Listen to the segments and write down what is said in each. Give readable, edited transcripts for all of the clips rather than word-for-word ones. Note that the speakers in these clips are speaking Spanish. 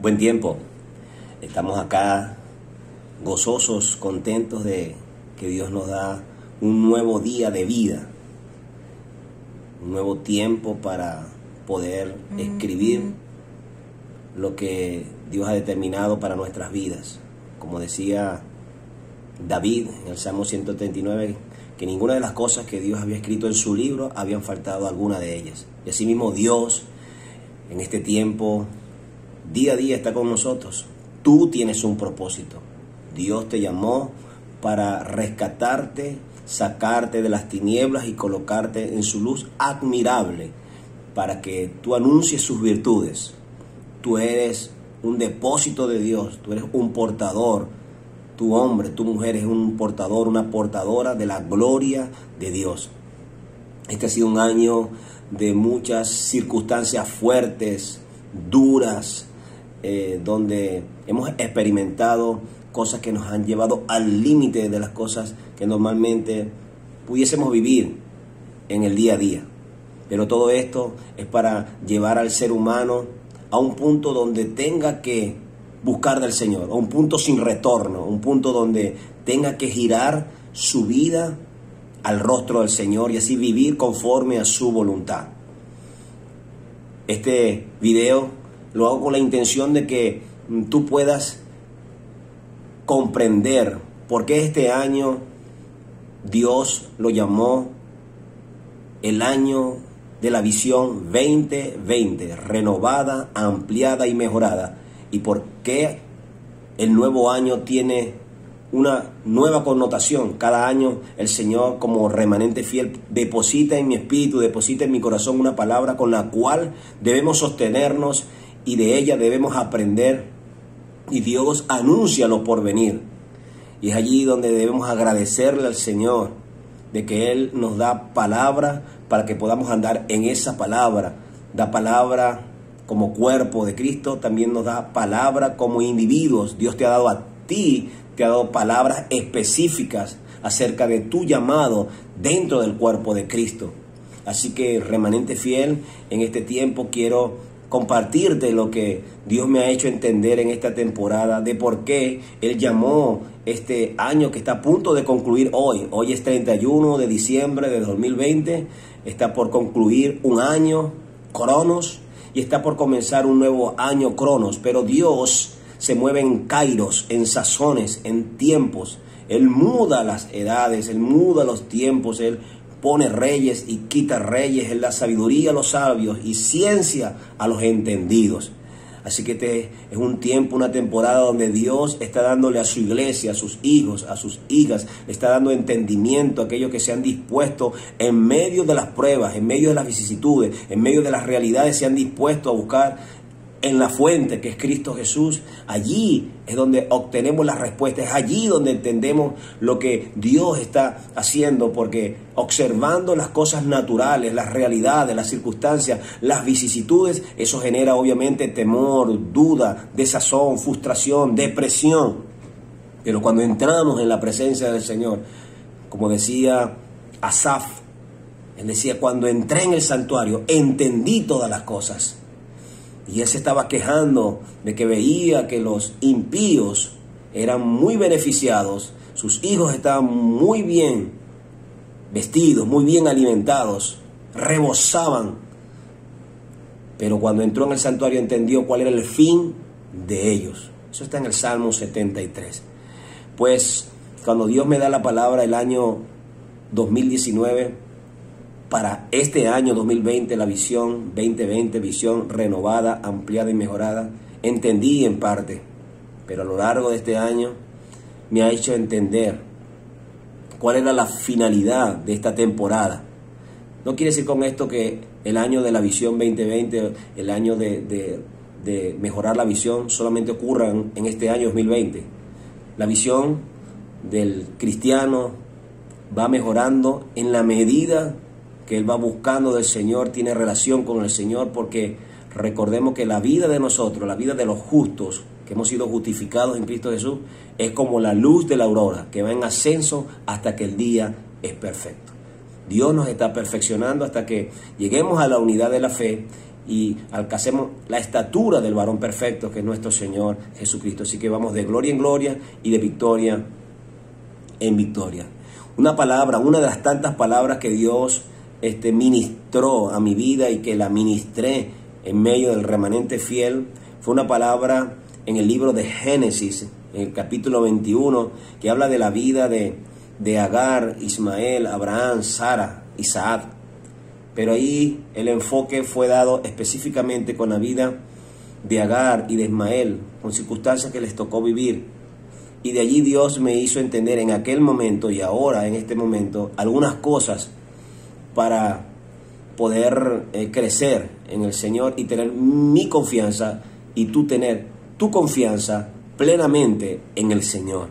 Buen tiempo. Estamos acá gozosos, contentos de que Dios nos da un nuevo día de vida, un nuevo tiempo para poder escribir lo que Dios ha determinado para nuestras vidas. Como decía David en el Salmo 139, que ninguna de las cosas que Dios había escrito en su libro habían faltado alguna de ellas. Y asimismo Dios en este tiempo día a día está con nosotros. Tú tienes un propósito. Dios te llamó para rescatarte, sacarte de las tinieblas y colocarte en su luz admirable, para que tú anuncies sus virtudes. Tú eres un depósito de Dios, tú eres un portador. Tu hombre, tu mujer es un portador, una portadora de la gloria de Dios. Este ha sido un año de muchas circunstancias fuertes, duras, donde hemos experimentado cosas que nos han llevado al límite de las cosas que normalmente pudiésemos vivir en el día a día. Pero todo esto es para llevar al ser humano a un punto donde tenga que buscar del Señor, a un punto sin retorno, un punto donde tenga que girar su vida al rostro del Señor y así vivir conforme a su voluntad. Este video lo hago con la intención de que tú puedas comprender por qué este año Dios lo llamó el año de la visión 2020, renovada, ampliada y mejorada, y por qué el nuevo año tiene una nueva connotación. Cada año el Señor, como remanente fiel, deposita en mi espíritu, deposita en mi corazón una palabra con la cual debemos sostenernos y de ella debemos aprender, y Dios anuncia lo por venir. Y es allí donde debemos agradecerle al Señor de que Él nos da palabra para que podamos andar en esa palabra. Da palabra como cuerpo de Cristo, también nos da palabra como individuos. Dios te ha dado a ti, te ha dado palabras específicas acerca de tu llamado dentro del cuerpo de Cristo. Así que, remanente fiel, en este tiempo quiero compartirte lo que Dios me ha hecho entender en esta temporada, de por qué Él llamó este año que está a punto de concluir hoy. Hoy es 31 de diciembre de 2020, está por concluir un año, Cronos, y está por comenzar un nuevo año, Cronos. Pero Dios se mueve en kairos, en sazones, en tiempos. Él muda las edades, Él muda los tiempos, Él pone reyes y quita reyes, Él da sabiduría a los sabios y ciencia a los entendidos. Así que este es un tiempo, una temporada donde Dios está dándole a su iglesia, a sus hijos, a sus hijas, le está dando entendimiento a aquellos que se han dispuesto en medio de las pruebas, en medio de las vicisitudes, en medio de las realidades, se han dispuesto a buscar en la fuente que es Cristo Jesús. Allí es donde obtenemos las respuestas, es allí donde entendemos lo que Dios está haciendo, porque observando las cosas naturales, las realidades, las circunstancias, las vicisitudes, eso genera obviamente temor, duda, desazón, frustración, depresión. Pero cuando entramos en la presencia del Señor, como decía Asaf, él decía: cuando entré en el santuario, entendí todas las cosas. Y él se estaba quejando de que veía que los impíos eran muy beneficiados, sus hijos estaban muy bien vestidos, muy bien alimentados, rebosaban. Pero cuando entró en el santuario entendió cuál era el fin de ellos. Eso está en el Salmo 73. Pues cuando Dios me da la palabra el año 2019, para este año 2020, la visión 2020, visión renovada, ampliada y mejorada, entendí en parte, pero a lo largo de este año me ha hecho entender cuál era la finalidad de esta temporada. No quiere decir con esto que el año de la visión 2020, el año de mejorar la visión, solamente ocurra en este año 2020. La visión del cristiano va mejorando en la medida que él va buscando del Señor, tiene relación con el Señor, porque recordemos que la vida de nosotros, la vida de los justos, que hemos sido justificados en Cristo Jesús, es como la luz de la aurora, que va en ascenso hasta que el día es perfecto. Dios nos está perfeccionando hasta que lleguemos a la unidad de la fe y alcancemos la estatura del varón perfecto que es nuestro Señor Jesucristo. Así que vamos de gloria en gloria y de victoria en victoria. Una palabra, una de las tantas palabras que Dios ministró a mi vida y que la ministré en medio del remanente fiel, fue una palabra en el libro de Génesis, en el capítulo 21, que habla de la vida de Agar, Ismael, Abraham, Sara, Isaac. Pero ahí el enfoque fue dado específicamente con la vida de Agar y de Ismael, con circunstancias que les tocó vivir. Y de allí Dios me hizo entender en aquel momento y ahora en este momento algunas cosas para poder crecer en el Señor y tener mi confianza y tú tener tu confianza plenamente en el Señor.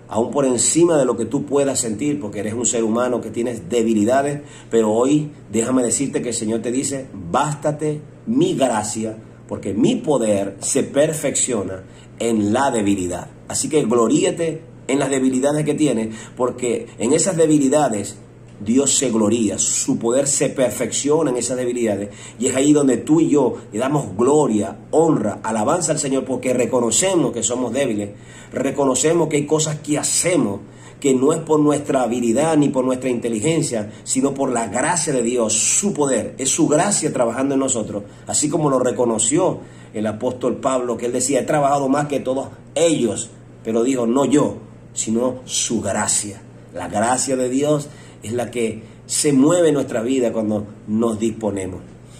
Aún por encima de lo que tú puedas sentir, porque eres un ser humano que tienes debilidades, pero hoy déjame decirte que el Señor te dice, bástate mi gracia, porque mi poder se perfecciona en la debilidad. Así que gloríate en las debilidades que tienes, porque en esas debilidades Dios se gloría, su poder se perfecciona en esas debilidades, y es ahí donde tú y yo le damos gloria, honra, alabanza al Señor, porque reconocemos que somos débiles, reconocemos que hay cosas que hacemos que no es por nuestra habilidad ni por nuestra inteligencia, sino por la gracia de Dios, su poder, es su gracia trabajando en nosotros, así como lo reconoció el apóstol Pablo, que él decía, he trabajado más que todos ellos, pero dijo, no yo, sino su gracia. La gracia de Dios es la que se mueve en nuestra vida cuando nos disponemos.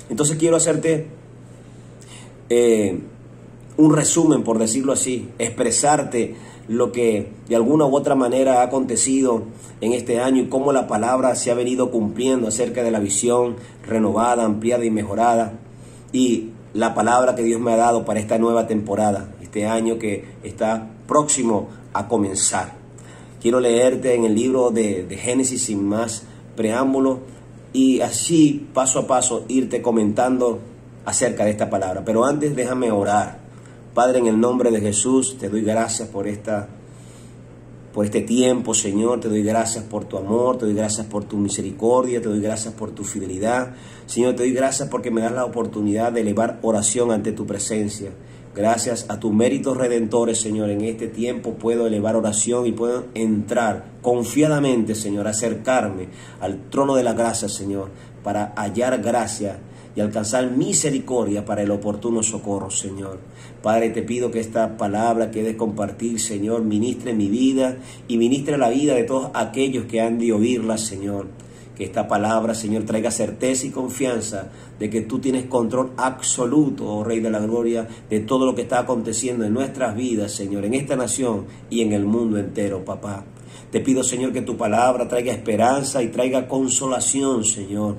Entonces quiero hacerte un resumen, por decirlo así, expresarte lo que de alguna u otra manera ha acontecido en este año y cómo la palabra se ha venido cumpliendo acerca de la visión renovada, ampliada y mejorada, y la palabra que Dios me ha dado para esta nueva temporada, este año que está próximo a comenzar. Quiero leerte en el libro de Génesis sin más preámbulo y así paso a paso irte comentando acerca de esta palabra. Pero antes déjame orar. Padre, en el nombre de Jesús te doy gracias por este tiempo, Señor. Te doy gracias por tu amor, te doy gracias por tu misericordia, te doy gracias por tu fidelidad. Señor, te doy gracias porque me das la oportunidad de elevar oración ante tu presencia. Gracias a tus méritos redentores, Señor, en este tiempo puedo elevar oración y puedo entrar confiadamente, Señor, acercarme al trono de la gracia, Señor, para hallar gracia y alcanzar misericordia para el oportuno socorro, Señor. Padre, te pido que esta palabra que he de compartir, Señor, ministre mi vida y ministre la vida de todos aquellos que han de oírla, Señor. Que esta palabra, Señor, traiga certeza y confianza de que tú tienes control absoluto, oh Rey de la Gloria, de todo lo que está aconteciendo en nuestras vidas, Señor, en esta nación y en el mundo entero, papá. Te pido, Señor, que tu palabra traiga esperanza y traiga consolación, Señor.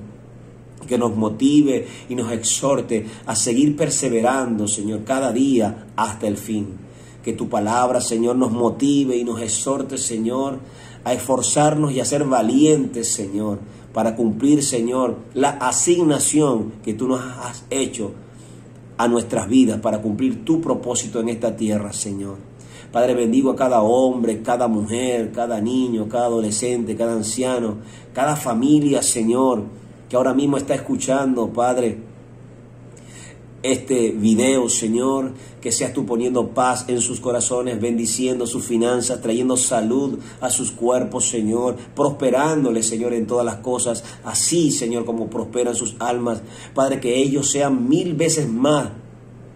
Que nos motive y nos exhorte a seguir perseverando, Señor, cada día hasta el fin. Que tu palabra, Señor, nos motive y nos exhorte, Señor, a esforzarnos y a ser valientes, Señor, para cumplir, Señor, la asignación que tú nos has hecho a nuestras vidas, para cumplir tu propósito en esta tierra, Señor. Padre, bendigo a cada hombre, cada mujer, cada niño, cada adolescente, cada anciano, cada familia, Señor, que ahora mismo está escuchando, Padre, este video, Señor, que seas tú poniendo paz en sus corazones, bendiciendo sus finanzas, trayendo salud a sus cuerpos, Señor, prosperándoles, Señor, en todas las cosas, así, Señor, como prosperan sus almas. Padre, que ellos sean 1000 veces más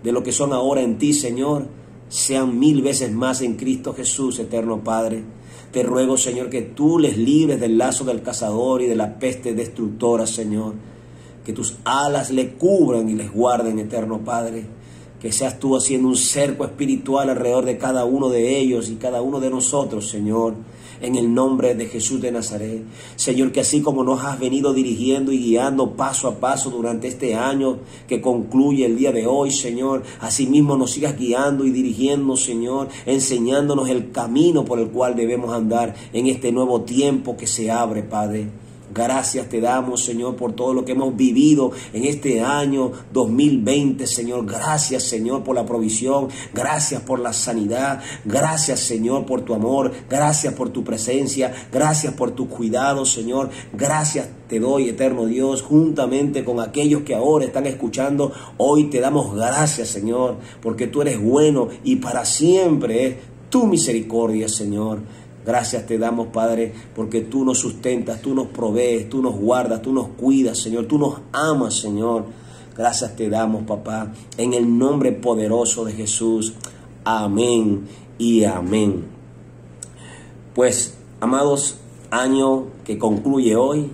de lo que son ahora en ti, Señor, sean 1000 veces más en Cristo Jesús, eterno Padre. Te ruego, Señor, que tú les libres del lazo del cazador y de la peste destructora, Señor. Que tus alas le cubran y les guarden, eterno Padre. Que seas tú haciendo un cerco espiritual alrededor de cada uno de ellos y cada uno de nosotros, Señor. En el nombre de Jesús de Nazaret. Señor, que así como nos has venido dirigiendo y guiando paso a paso durante este año que concluye el día de hoy, Señor, así mismo nos sigas guiando y dirigiendo, Señor, enseñándonos el camino por el cual debemos andar en este nuevo tiempo que se abre, Padre. Gracias te damos, Señor, por todo lo que hemos vivido en este año 2020, Señor. Gracias, Señor, por la provisión. Gracias por la sanidad. Gracias, Señor, por tu amor. Gracias por tu presencia. Gracias por tu cuidado, Señor. Gracias te doy, eterno Dios, juntamente con aquellos que ahora están escuchando. Hoy te damos gracias, Señor, porque tú eres bueno y para siempre es tu misericordia, Señor. Gracias te damos, Padre, porque tú nos sustentas, tú nos provees, tú nos guardas, tú nos cuidas, Señor, tú nos amas, Señor. Gracias te damos, papá, en el nombre poderoso de Jesús. Amén y amén. Pues, amados, año que concluye hoy,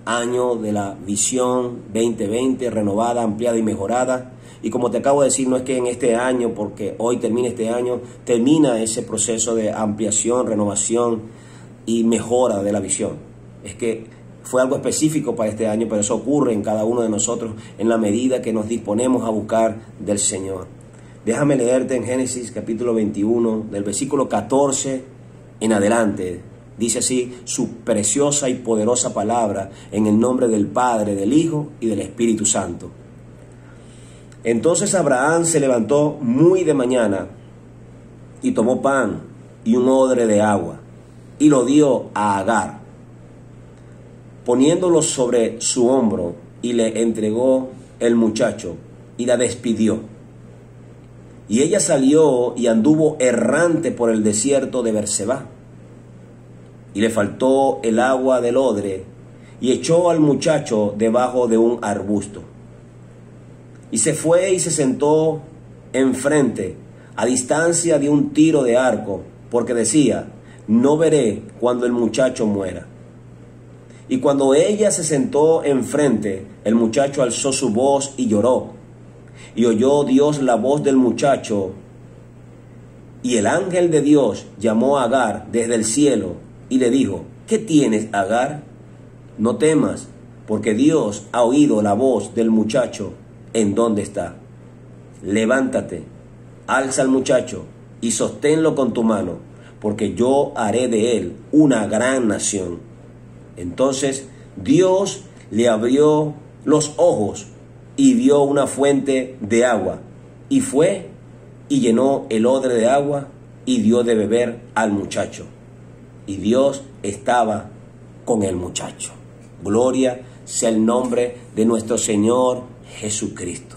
año de la visión 2020, renovada, ampliada y mejorada. Y como te acabo de decir, no es que en este año, porque hoy termina este año, termina ese proceso de ampliación, renovación y mejora de la visión. Es que fue algo específico para este año, pero eso ocurre en cada uno de nosotros en la medida que nos disponemos a buscar del Señor. Déjame leerte en Génesis capítulo 21, del versículo 14 en adelante. Dice así su preciosa y poderosa palabra en el nombre del Padre, del Hijo y del Espíritu Santo. Entonces Abraham se levantó muy de mañana y tomó pan y un odre de agua y lo dio a Agar, poniéndolo sobre su hombro, y le entregó el muchacho y la despidió. Y ella salió y anduvo errante por el desierto de Berseba. Y le faltó el agua del odre y echó al muchacho debajo de un arbusto. Y se fue y se sentó enfrente, a distancia de un tiro de arco, porque decía: no veré cuando el muchacho muera. Y cuando ella se sentó enfrente, el muchacho alzó su voz y lloró. Y oyó Dios la voz del muchacho. Y el ángel de Dios llamó a Agar desde el cielo y le dijo: ¿qué tienes, Agar? No temas, porque Dios ha oído la voz del muchacho en donde está. Levántate, alza al muchacho y sosténlo con tu mano, porque yo haré de él una gran nación. Entonces Dios le abrió los ojos y vio una fuente de agua, y fue y llenó el odre de agua y dio de beber al muchacho. Y Dios estaba con el muchacho. Gloria sea el nombre de nuestro Señor Jesucristo.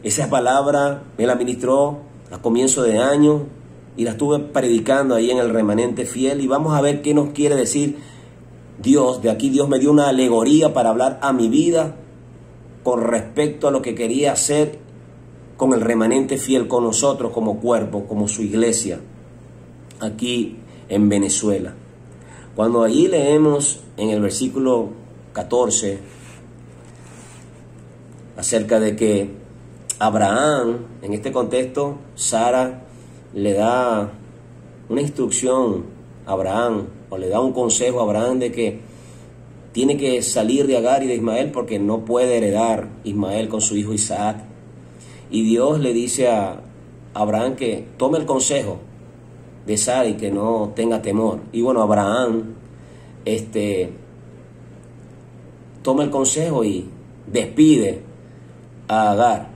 Esa palabra me la ministró a comienzo de año y la estuve predicando ahí en el Remanente Fiel, y vamos a ver qué nos quiere decir Dios. De aquí Dios me dio una alegoría para hablar a mi vida con respecto a lo que quería hacer con el Remanente Fiel, con nosotros como cuerpo, como su iglesia aquí en Venezuela. Cuando allí leemos en el versículo 14 acerca de que Abraham, en este contexto, Sara le da una instrucción a Abraham, o le da un consejo a Abraham de que tiene que salir de Agar y de Ismael porque no puede heredar Ismael con su hijo Isaac. Y Dios le dice a Abraham que tome el consejo de Sara y que no tenga temor. Y bueno, Abraham toma el consejo y despide a Agar.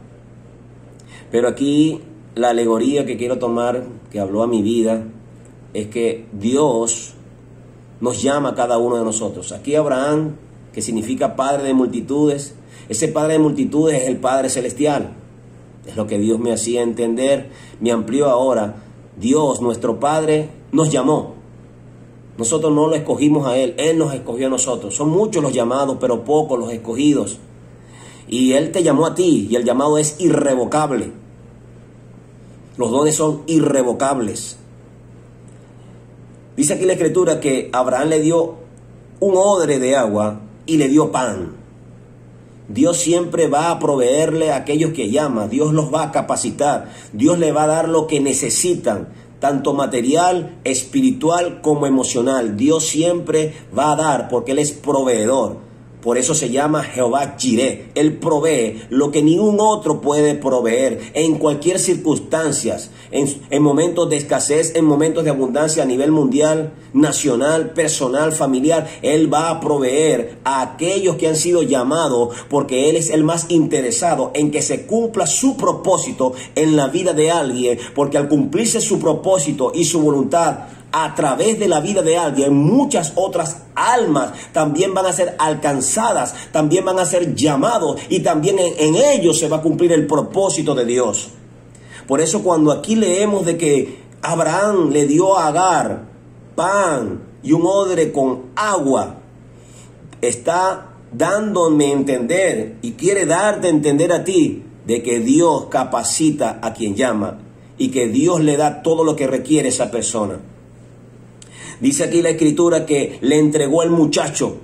Pero aquí la alegoría que quiero tomar, que habló a mi vida, es que Dios nos llama a cada uno de nosotros. Aquí Abraham, que significa padre de multitudes, ese padre de multitudes es el Padre Celestial. Es lo que Dios me hacía entender, me amplió ahora. Dios, nuestro Padre, nos llamó. Nosotros no lo escogimos a Él, Él nos escogió a nosotros. Son muchos los llamados, pero pocos los escogidos. Y Él te llamó a ti, y el llamado es irrevocable. Los dones son irrevocables. Dice aquí la Escritura que Abraham le dio un odre de agua y le dio pan. Dios siempre va a proveerle a aquellos que llama. Dios los va a capacitar. Dios le va a dar lo que necesitan, tanto material, espiritual como emocional. Dios siempre va a dar porque Él es proveedor. Por eso se llama Jehová Jireh. Él provee lo que ningún otro puede proveer en cualquier circunstancia. en momentos de escasez, en momentos de abundancia a nivel mundial, nacional, personal, familiar. Él va a proveer a aquellos que han sido llamados, porque Él es el más interesado en que se cumpla su propósito en la vida de alguien, porque al cumplirse su propósito y su voluntad a través de la vida de alguien, muchas otras almas también van a ser alcanzadas, también van a ser llamados, y también en ellos se va a cumplir el propósito de Dios. Por eso cuando aquí leemos de que Abraham le dio a Agar pan y un odre con agua, está dándome a entender y quiere darte a entender a ti de que Dios capacita a quien llama y que Dios le da todo lo que requiere esa persona. Dice aquí la escritura que le entregó el muchacho,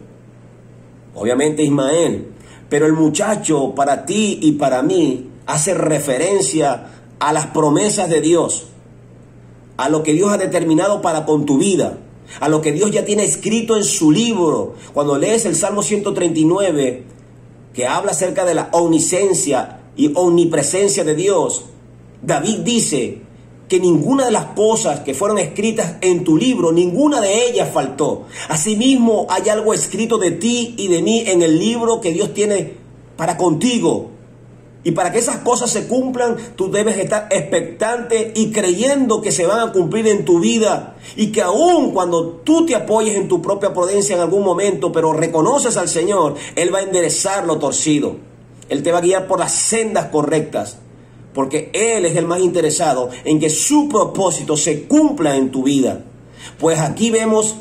obviamente Ismael, pero el muchacho para ti y para mí hace referencia a las promesas de Dios, a lo que Dios ha determinado para con tu vida, a lo que Dios ya tiene escrito en su libro. Cuando lees el Salmo 139, que habla acerca de la omnisciencia y omnipresencia de Dios, David dice que ninguna de las cosas que fueron escritas en tu libro, ninguna de ellas faltó. Asimismo, hay algo escrito de ti y de mí en el libro que Dios tiene para contigo. Y para que esas cosas se cumplan, tú debes estar expectante y creyendo que se van a cumplir en tu vida. Y que aun cuando tú te apoyes en tu propia prudencia en algún momento, pero reconoces al Señor, Él va a enderezar lo torcido. Él te va a guiar por las sendas correctas. Porque Él es el más interesado en que su propósito se cumpla en tu vida. Pues aquí vemos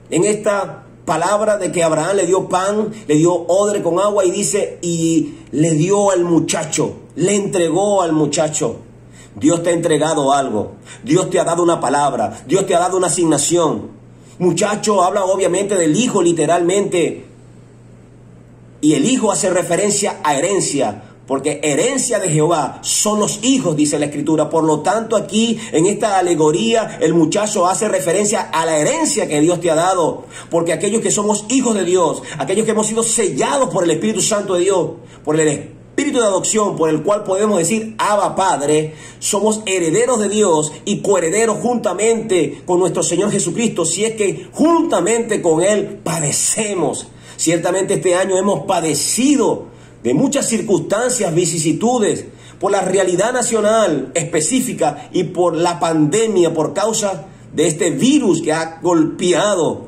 en esta palabra de que Abraham le dio pan, le dio odre con agua, y dice, y le dio al muchacho, le entregó al muchacho. Dios te ha entregado algo, Dios te ha dado una palabra, Dios te ha dado una asignación. Muchacho habla obviamente del hijo literalmente, y el hijo hace referencia a herencia, porque herencia de Jehová son los hijos, dice la Escritura. Por lo tanto, aquí en esta alegoría, el muchacho hace referencia a la herencia que Dios te ha dado. Porque aquellos que somos hijos de Dios, aquellos que hemos sido sellados por el Espíritu Santo de Dios, por el Espíritu de adopción, por el cual podemos decir Abba Padre, somos herederos de Dios y coherederos juntamente con nuestro Señor Jesucristo, si es que juntamente con Él padecemos. Ciertamente este año hemos padecido de muchas circunstancias, vicisitudes, por la realidad nacional específica y por la pandemia, por causa de este virus que ha golpeado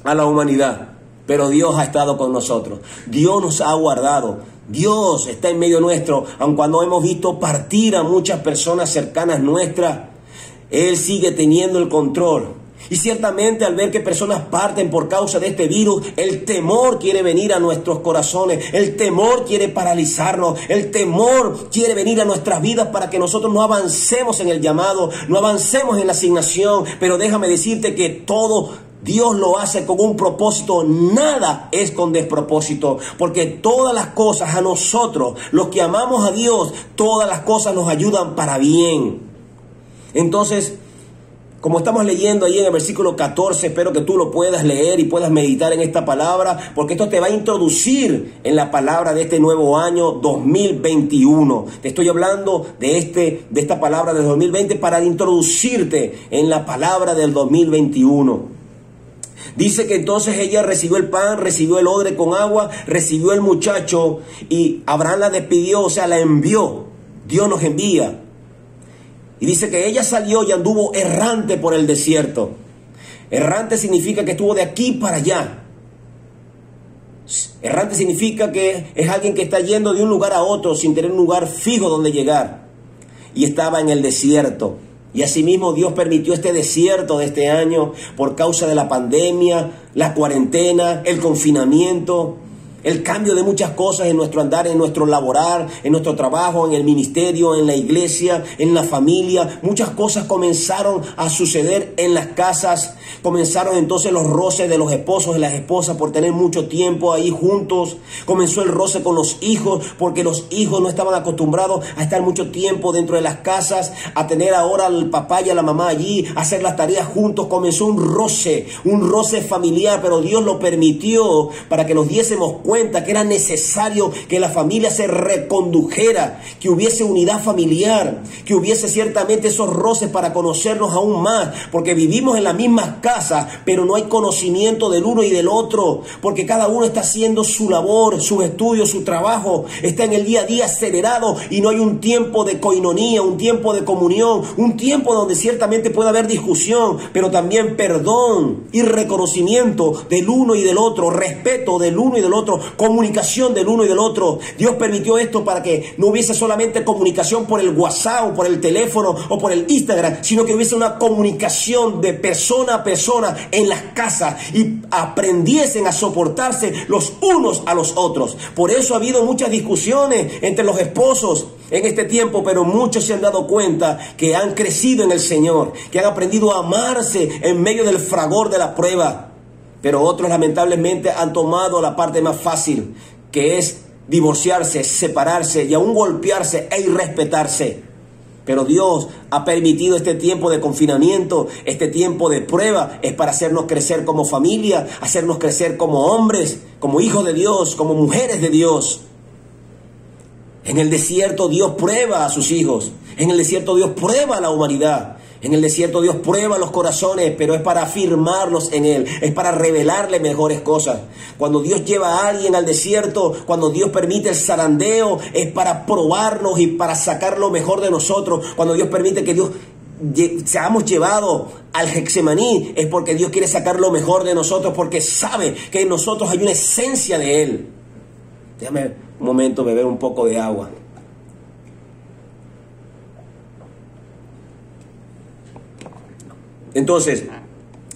a la humanidad. Pero Dios ha estado con nosotros, Dios nos ha guardado, Dios está en medio nuestro, aun cuando hemos visto partir a muchas personas cercanas nuestras, Él sigue teniendo el control. Y ciertamente al ver que personas parten por causa de este virus, el temor quiere venir a nuestros corazones, el temor quiere paralizarnos, el temor quiere venir a nuestras vidas para que nosotros no avancemos en el llamado, no avancemos en la asignación. Pero déjame decirte que todo Dios lo hace con un propósito, nada es con despropósito, porque todas las cosas a nosotros, los que amamos a Dios, todas las cosas nos ayudan para bien. Entonces, como estamos leyendo ahí en el versículo 14, espero que tú lo puedas leer y puedas meditar en esta palabra, porque esto te va a introducir en la palabra de este nuevo año 2021. Te estoy hablando de esta palabra del 2020 para introducirte en la palabra del 2021. Dice que entonces ella recibió el pan, recibió el odre con agua, recibió el muchacho, y Abraham la despidió, o sea, la envió. Dios nos envía. Y dice que ella salió y anduvo errante por el desierto. Errante significa que estuvo de aquí para allá. Errante significa que es alguien que está yendo de un lugar a otro sin tener un lugar fijo donde llegar. Y estaba en el desierto. Y asimismo Dios permitió este desierto de este año por causa de la pandemia, la cuarentena, el confinamiento, el cambio de muchas cosas en nuestro andar, en nuestro laborar, en nuestro trabajo, en el ministerio, en la iglesia, en la familia. Muchas cosas comenzaron a suceder en las casas. Comenzaron entonces los roces de los esposos y las esposas por tener mucho tiempo ahí juntos. Comenzó el roce con los hijos porque los hijos no estaban acostumbrados a estar mucho tiempo dentro de las casas, a tener ahora al papá y a la mamá allí, a hacer las tareas juntos. Comenzó un roce familiar, pero Dios lo permitió para que nos diésemos cuenta cuenta que era necesario que la familia se recondujera, que hubiese unidad familiar, que hubiese ciertamente esos roces para conocernos aún más, porque vivimos en las mismas casas, pero no hay conocimiento del uno y del otro, porque cada uno está haciendo su labor, sus estudios, su trabajo, está en el día a día acelerado y no hay un tiempo de coinonía, un tiempo de comunión, un tiempo donde ciertamente puede haber discusión, pero también perdón y reconocimiento del uno y del otro, respeto del uno y del otro, comunicación del uno y del otro. Dios permitió esto para que no hubiese solamente comunicación por el WhatsApp o por el teléfono o por el Instagram, sino que hubiese una comunicación de persona a persona en las casas y aprendiesen a soportarse los unos a los otros. Por eso ha habido muchas discusiones entre los esposos en este tiempo, pero muchos se han dado cuenta que han crecido en el Señor, que han aprendido a amarse en medio del fragor de la prueba. Pero otros lamentablemente han tomado la parte más fácil, que es divorciarse, separarse y aún golpearse e irrespetarse. Pero Dios ha permitido este tiempo de confinamiento, este tiempo de prueba, es para hacernos crecer como familia, hacernos crecer como hombres, como hijos de Dios, como mujeres de Dios. En el desierto Dios prueba a sus hijos, en el desierto Dios prueba a la humanidad. En el desierto Dios prueba los corazones, pero es para afirmarlos en Él, es para revelarle mejores cosas. Cuando Dios lleva a alguien al desierto, cuando Dios permite el zarandeo, es para probarnos y para sacar lo mejor de nosotros. Cuando Dios permite que Dios seamos llevados al Getsemaní, es porque Dios quiere sacar lo mejor de nosotros, porque sabe que en nosotros hay una esencia de Él. Déjame un momento beber un poco de agua. Entonces,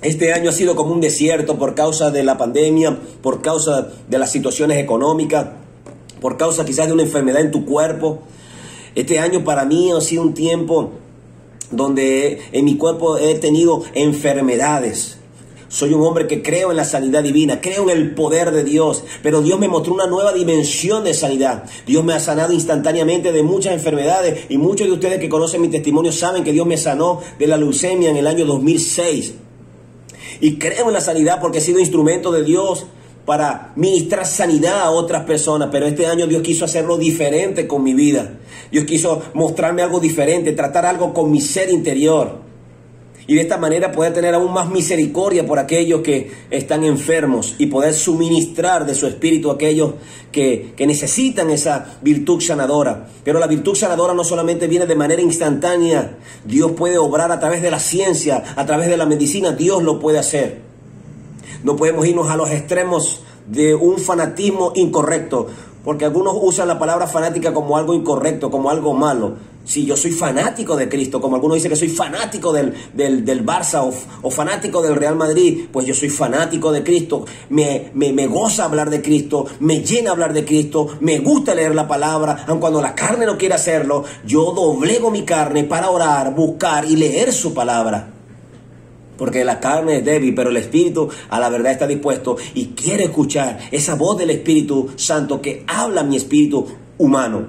este año ha sido como un desierto por causa de la pandemia, por causa de las situaciones económicas, por causa quizás de una enfermedad en tu cuerpo. Este año para mí ha sido un tiempo donde en mi cuerpo he tenido enfermedades. Soy un hombre que creo en la sanidad divina, creo en el poder de Dios, pero Dios me mostró una nueva dimensión de sanidad. Dios me ha sanado instantáneamente de muchas enfermedades y muchos de ustedes que conocen mi testimonio saben que Dios me sanó de la leucemia en el año 2006. Y creo en la sanidad porque he sido instrumento de Dios para ministrar sanidad a otras personas, pero este año Dios quiso hacerlo diferente con mi vida. Dios quiso mostrarme algo diferente, tratar algo con mi ser interior. Y de esta manera poder tener aún más misericordia por aquellos que están enfermos y poder suministrar de su espíritu a aquellos que necesitan esa virtud sanadora. Pero la virtud sanadora no solamente viene de manera instantánea. Dios puede obrar a través de la ciencia, a través de la medicina. Dios lo puede hacer. No podemos irnos a los extremos de un fanatismo incorrecto, porque algunos usan la palabra fanática como algo incorrecto, como algo malo. Si yo soy fanático de Cristo, como algunos dicen que soy fanático del Barça o fanático del Real Madrid, pues yo soy fanático de Cristo. Me goza hablar de Cristo, me llena hablar de Cristo, me gusta leer la palabra, aun cuando la carne no quiere hacerlo, yo doblego mi carne para orar, buscar y leer su palabra. Porque la carne es débil, pero el Espíritu a la verdad está dispuesto y quiere escuchar esa voz del Espíritu Santo que habla a mi espíritu humano.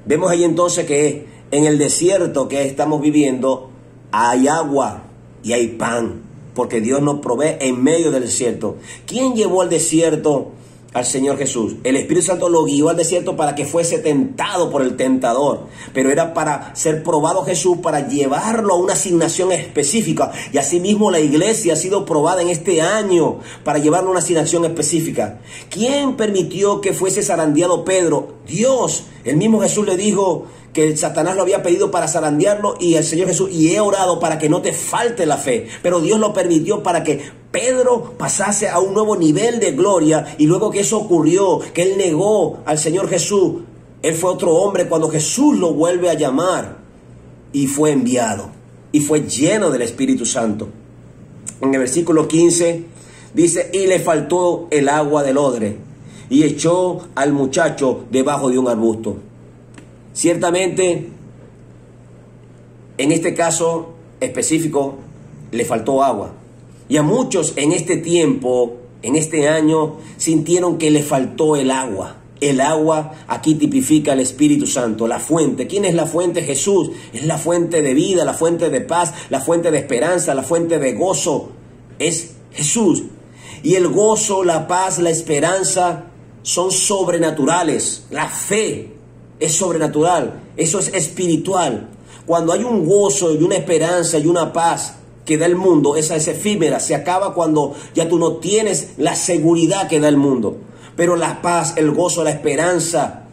Vemos ahí entonces que en el desierto que estamos viviendo hay agua y hay pan, porque Dios nos provee en medio del desierto. ¿Quién llevó al desierto al Señor Jesús? El Espíritu Santo lo guió al desierto para que fuese tentado por el tentador, pero era para ser probado Jesús, para llevarlo a una asignación específica. Y asimismo la iglesia ha sido probada en este año para llevarlo a una asignación específica. ¿Quién permitió que fuese zarandeado Pedro? Dios. El mismo Jesús le dijo que Satanás lo había pedido para zarandearlo, y el Señor Jesús, y he orado para que no te falte la fe. Pero Dios lo permitió para que Pedro pasase a un nuevo nivel de gloria, y luego que eso ocurrió, que él negó al Señor Jesús, él fue otro hombre cuando Jesús lo vuelve a llamar, y fue enviado, y fue lleno del Espíritu Santo. En el versículo 15 dice, y le faltó el agua del odre, y echó al muchacho debajo de un arbusto. Ciertamente, en este caso específico, le faltó agua. Y a muchos en este tiempo, en este año, sintieron que le faltó el agua. El agua aquí tipifica el Espíritu Santo, la fuente. ¿Quién es la fuente? Jesús. Es la fuente de vida, la fuente de paz, la fuente de esperanza, la fuente de gozo. Es Jesús. Y el gozo, la paz, la esperanza son sobrenaturales. La fe es sobrenatural, eso es espiritual. Cuando hay un gozo y una esperanza y una paz que da el mundo, esa es efímera, se acaba cuando ya tú no tienes la seguridad que da el mundo. Pero la paz, el gozo, la esperanza,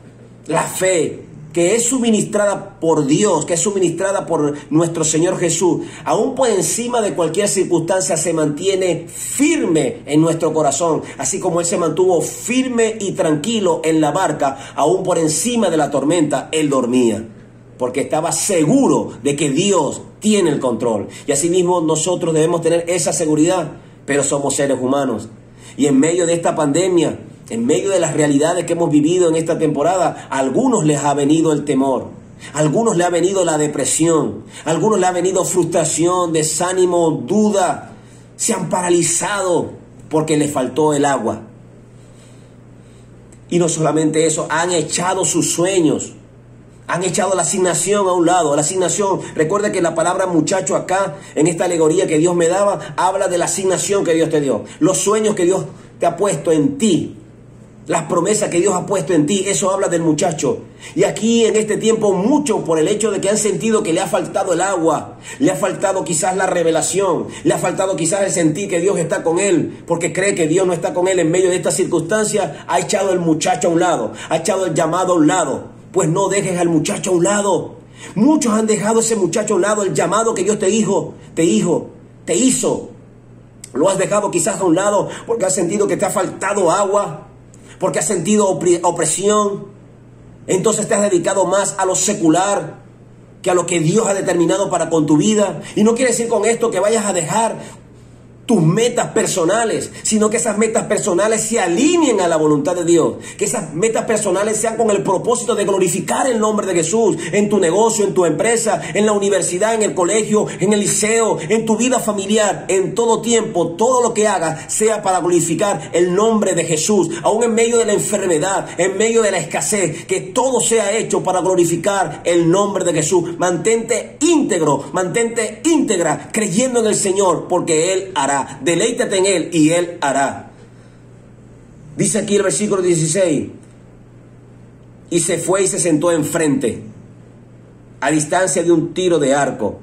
la fe, que es suministrada por Dios, que es suministrada por nuestro Señor Jesús, aún por encima de cualquier circunstancia, se mantiene firme en nuestro corazón, así como Él se mantuvo firme y tranquilo en la barca, aún por encima de la tormenta, Él dormía, porque estaba seguro de que Dios tiene el control. Y asimismo nosotros debemos tener esa seguridad, pero somos seres humanos. Y en medio de esta pandemia, en medio de las realidades que hemos vivido en esta temporada, a algunos les ha venido el temor, a algunos les ha venido la depresión, a algunos les ha venido frustración, desánimo, duda. Se han paralizado porque les faltó el agua. Y no solamente eso, han echado sus sueños, han echado la asignación a un lado. La asignación, recuerda que la palabra muchacho acá, en esta alegoría que Dios me daba, habla de la asignación que Dios te dio, los sueños que Dios te ha puesto en ti. Las promesas que Dios ha puesto en ti, eso habla del muchacho. Y aquí en este tiempo muchos, por el hecho de que han sentido que le ha faltado el agua, le ha faltado quizás la revelación, le ha faltado quizás el sentir que Dios está con él, porque cree que Dios no está con él en medio de esta circunstancia, ha echado el muchacho a un lado, ha echado el llamado a un lado. Pues no dejes al muchacho a un lado. Muchos han dejado ese muchacho a un lado, el llamado que Dios te hizo. Lo has dejado quizás a un lado porque has sentido que te ha faltado agua, porque has sentido opresión. Entonces te has dedicado más a lo secular que a lo que Dios ha determinado para con tu vida. Y no quiere decir con esto que vayas a dejar tus metas personales, sino que esas metas personales se alineen a la voluntad de Dios, que esas metas personales sean con el propósito de glorificar el nombre de Jesús en tu negocio, en tu empresa, en la universidad, en el colegio, en el liceo, en tu vida familiar, en todo tiempo. Todo lo que hagas sea para glorificar el nombre de Jesús, aún en medio de la enfermedad, en medio de la escasez, que todo sea hecho para glorificar el nombre de Jesús. Mantente íntegro, mantente íntegra, creyendo en el Señor, porque Él hará. Deleítate en Él y Él hará. Dice aquí el versículo 16: y se fue y se sentó enfrente, a distancia de un tiro de arco.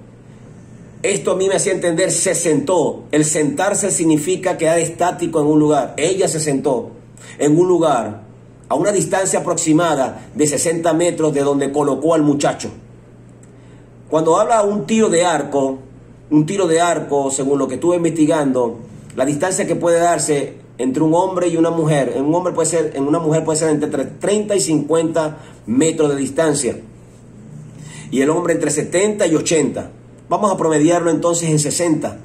Esto a mí me hacía entender, se sentó. El sentarse significa quedar estático en un lugar. Ella se sentó en un lugar a una distancia aproximada de 60 metros de donde colocó al muchacho. Cuando habla un tiro de arco, según lo que estuve investigando, la distancia que puede darse entre un hombre y una mujer, en una mujer puede ser entre 30 y 50 metros de distancia, y el hombre entre 70 y 80. Vamos a promediarlo entonces en 60.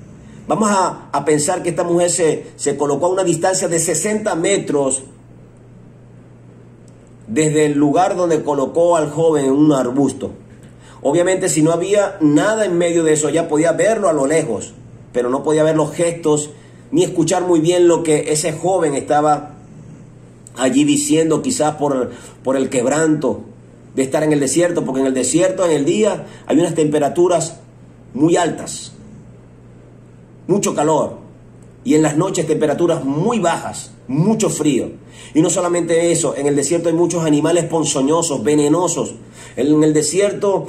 Vamos a pensar que esta mujer se colocó a una distancia de 60 metros desde el lugar donde colocó al joven en un arbusto. Obviamente, si no había nada en medio de eso, ya podía verlo a lo lejos, pero no podía ver los gestos ni escuchar muy bien lo que ese joven estaba allí diciendo, quizás por el quebranto de estar en el desierto, porque en el desierto, en el día, hay unas temperaturas muy altas, mucho calor, y en las noches temperaturas muy bajas, mucho frío. Y no solamente eso, en el desierto hay muchos animales ponzoñosos, venenosos. En el desierto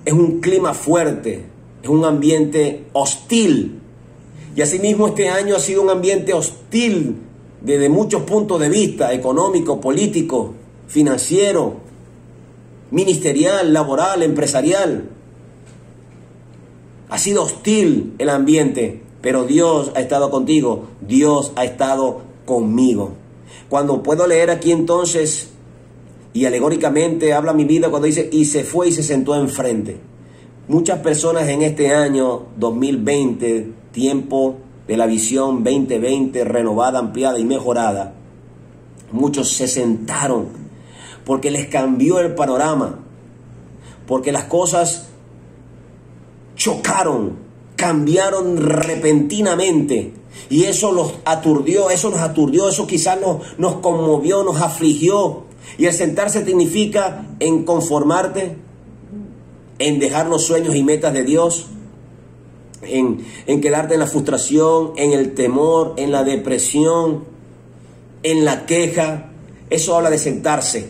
es un clima fuerte, es un ambiente hostil. Y asimismo este año ha sido un ambiente hostil desde muchos puntos de vista: económico, político, financiero, ministerial, laboral, empresarial. Ha sido hostil el ambiente, pero Dios ha estado contigo, Dios ha estado conmigo. Cuando puedo leer aquí entonces, y alegóricamente habla mi vida cuando dice, y se fue y se sentó enfrente. Muchas personas en este año 2020, tiempo de la visión 2020, renovada, ampliada y mejorada, muchos se sentaron porque les cambió el panorama, porque las cosas chocaron, cambiaron repentinamente. Y eso los aturdió, eso quizás nos conmovió, nos afligió. Y el sentarse significa en conformarte, en dejar los sueños y metas de Dios, en quedarte en la frustración, en el temor, en la depresión, en la queja. Eso habla de sentarse.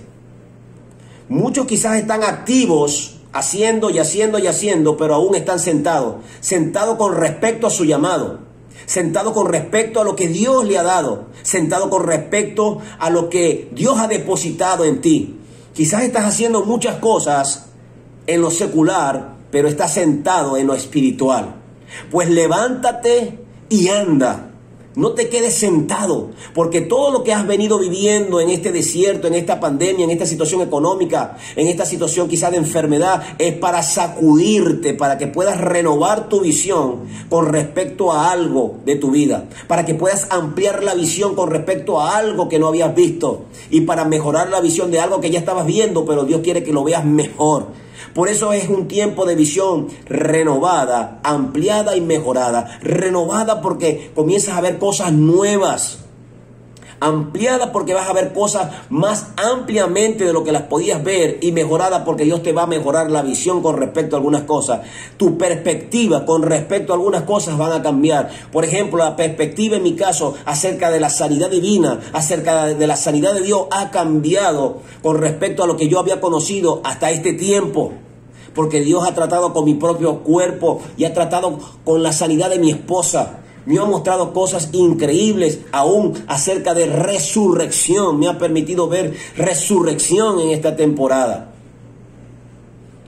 Muchos quizás están activos, haciendo y haciendo y haciendo, pero aún están sentados. Sentados con respecto a su llamado. Sentado con respecto a lo que Dios le ha dado. Sentado con respecto a lo que Dios ha depositado en ti. Quizás estás haciendo muchas cosas en lo secular, pero estás sentado en lo espiritual. Pues levántate y anda. No te quedes sentado, porque todo lo que has venido viviendo en este desierto, en esta pandemia, en esta situación económica, en esta situación quizá de enfermedad, es para sacudirte, para que puedas renovar tu visión con respecto a algo de tu vida, para que puedas ampliar la visión con respecto a algo que no habías visto y para mejorar la visión de algo que ya estabas viendo, pero Dios quiere que lo veas mejor. Por eso es un tiempo de visión renovada, ampliada y mejorada. Renovada porque comienzas a ver cosas nuevas. Ampliada porque vas a ver cosas más ampliamente de lo que las podías ver. Y mejorada porque Dios te va a mejorar la visión con respecto a algunas cosas. Tu perspectiva con respecto a algunas cosas van a cambiar. Por ejemplo, la perspectiva en mi caso acerca de la sanidad divina, acerca de la sanidad de Dios ha cambiado con respecto a lo que yo había conocido hasta este tiempo. Porque Dios ha tratado con mi propio cuerpo y ha tratado con la sanidad de mi esposa. Me ha mostrado cosas increíbles aún acerca de resurrección. Me ha permitido ver resurrección en esta temporada.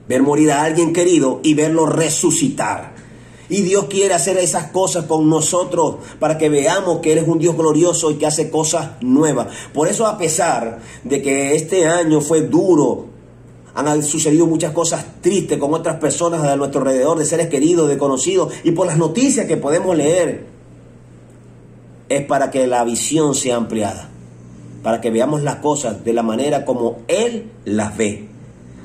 Ver morir a alguien querido y verlo resucitar. Y Dios quiere hacer esas cosas con nosotros para que veamos que Él es un Dios glorioso y que hace cosas nuevas. Por eso, a pesar de que este año fue duro, han sucedido muchas cosas tristes con otras personas a nuestro alrededor, de seres queridos, de conocidos, y por las noticias que podemos leer, es para que la visión sea ampliada, para que veamos las cosas de la manera como Él las ve.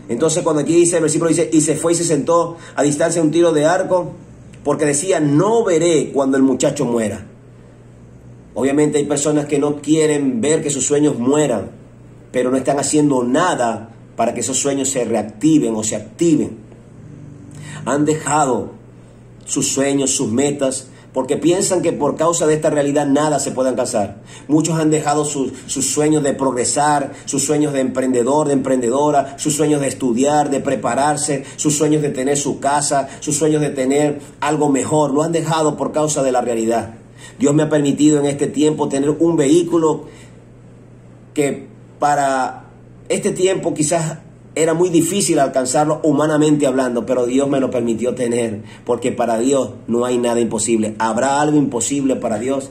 Entonces, cuando aquí dice, el versículo dice, y se fue y se sentó a distancia de un tiro de arco, porque decía, no veré cuando el muchacho muera. Obviamente hay personas que no quieren ver que sus sueños mueran, pero no están haciendo nada para que esos sueños se reactiven o se activen. Han dejado sus sueños, sus metas, porque piensan que por causa de esta realidad nada se puede alcanzar. Muchos han dejado sus sueños de progresar, sus sueños de emprendedor, de emprendedora, sus sueños de estudiar, de prepararse, sus sueños de tener su casa, sus sueños de tener algo mejor. Lo han dejado por causa de la realidad. Dios me ha permitido en este tiempo tener un vehículo que para este tiempo quizás era muy difícil alcanzarlo humanamente hablando, pero Dios me lo permitió tener, porque para Dios no hay nada imposible. ¿Habrá algo imposible para Dios?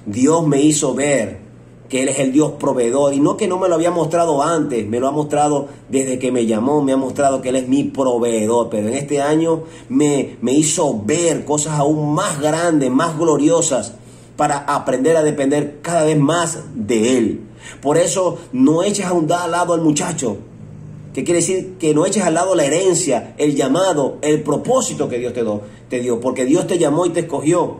Dios me hizo ver que Él es el Dios proveedor, y no que no me lo había mostrado antes, me lo ha mostrado desde que me llamó, me ha mostrado que Él es mi proveedor, pero en este año me hizo ver cosas aún más grandes, más gloriosas, para aprender a depender cada vez más de Él. Por eso no eches a un lado al muchacho. ¿Qué quiere decir? Que no eches al lado la herencia, el llamado, el propósito que Dios te dio. Porque Dios te llamó y te escogió.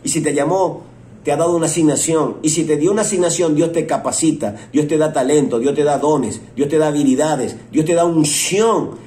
Y si te llamó, te ha dado una asignación. Y si te dio una asignación, Dios te capacita. Dios te da talento, Dios te da dones, Dios te da habilidades, Dios te da unción.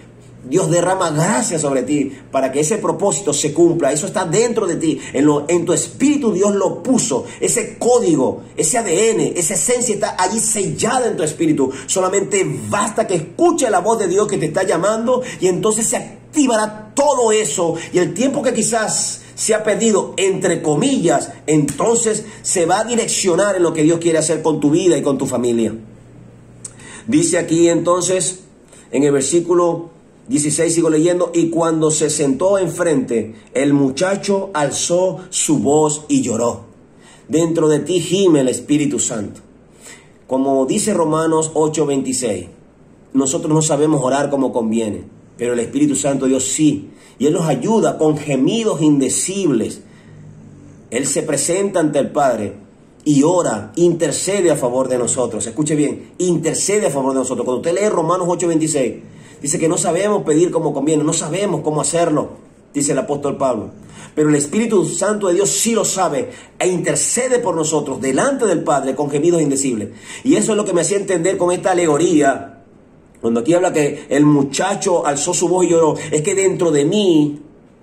Dios derrama gracia sobre ti para que ese propósito se cumpla. Eso está dentro de ti. En tu espíritu Dios lo puso. Ese código, ese ADN, esa esencia está allí sellada en tu espíritu. Solamente basta que escuche la voz de Dios que te está llamando y entonces se activará todo eso. Y el tiempo que quizás se ha perdido, entre comillas, entonces se va a direccionar en lo que Dios quiere hacer con tu vida y con tu familia. Dice aquí entonces, en el versículo 16, sigo leyendo, y cuando se sentó enfrente, el muchacho alzó su voz y lloró. Dentro de ti gime el Espíritu Santo. Como dice Romanos 8:26, nosotros no sabemos orar como conviene, pero el Espíritu Santo Dios sí, y Él nos ayuda con gemidos indecibles. Él se presenta ante el Padre y ora, intercede a favor de nosotros. Escuche bien, intercede a favor de nosotros. Cuando usted lee Romanos 8:26, dice que no sabemos pedir como conviene, no sabemos cómo hacerlo, dice el apóstol Pablo. Pero el Espíritu Santo de Dios sí lo sabe e intercede por nosotros delante del Padre con gemidos indecibles. Y eso es lo que me hacía entender con esta alegoría. Cuando aquí habla que el muchacho alzó su voz y lloró, es que dentro de mí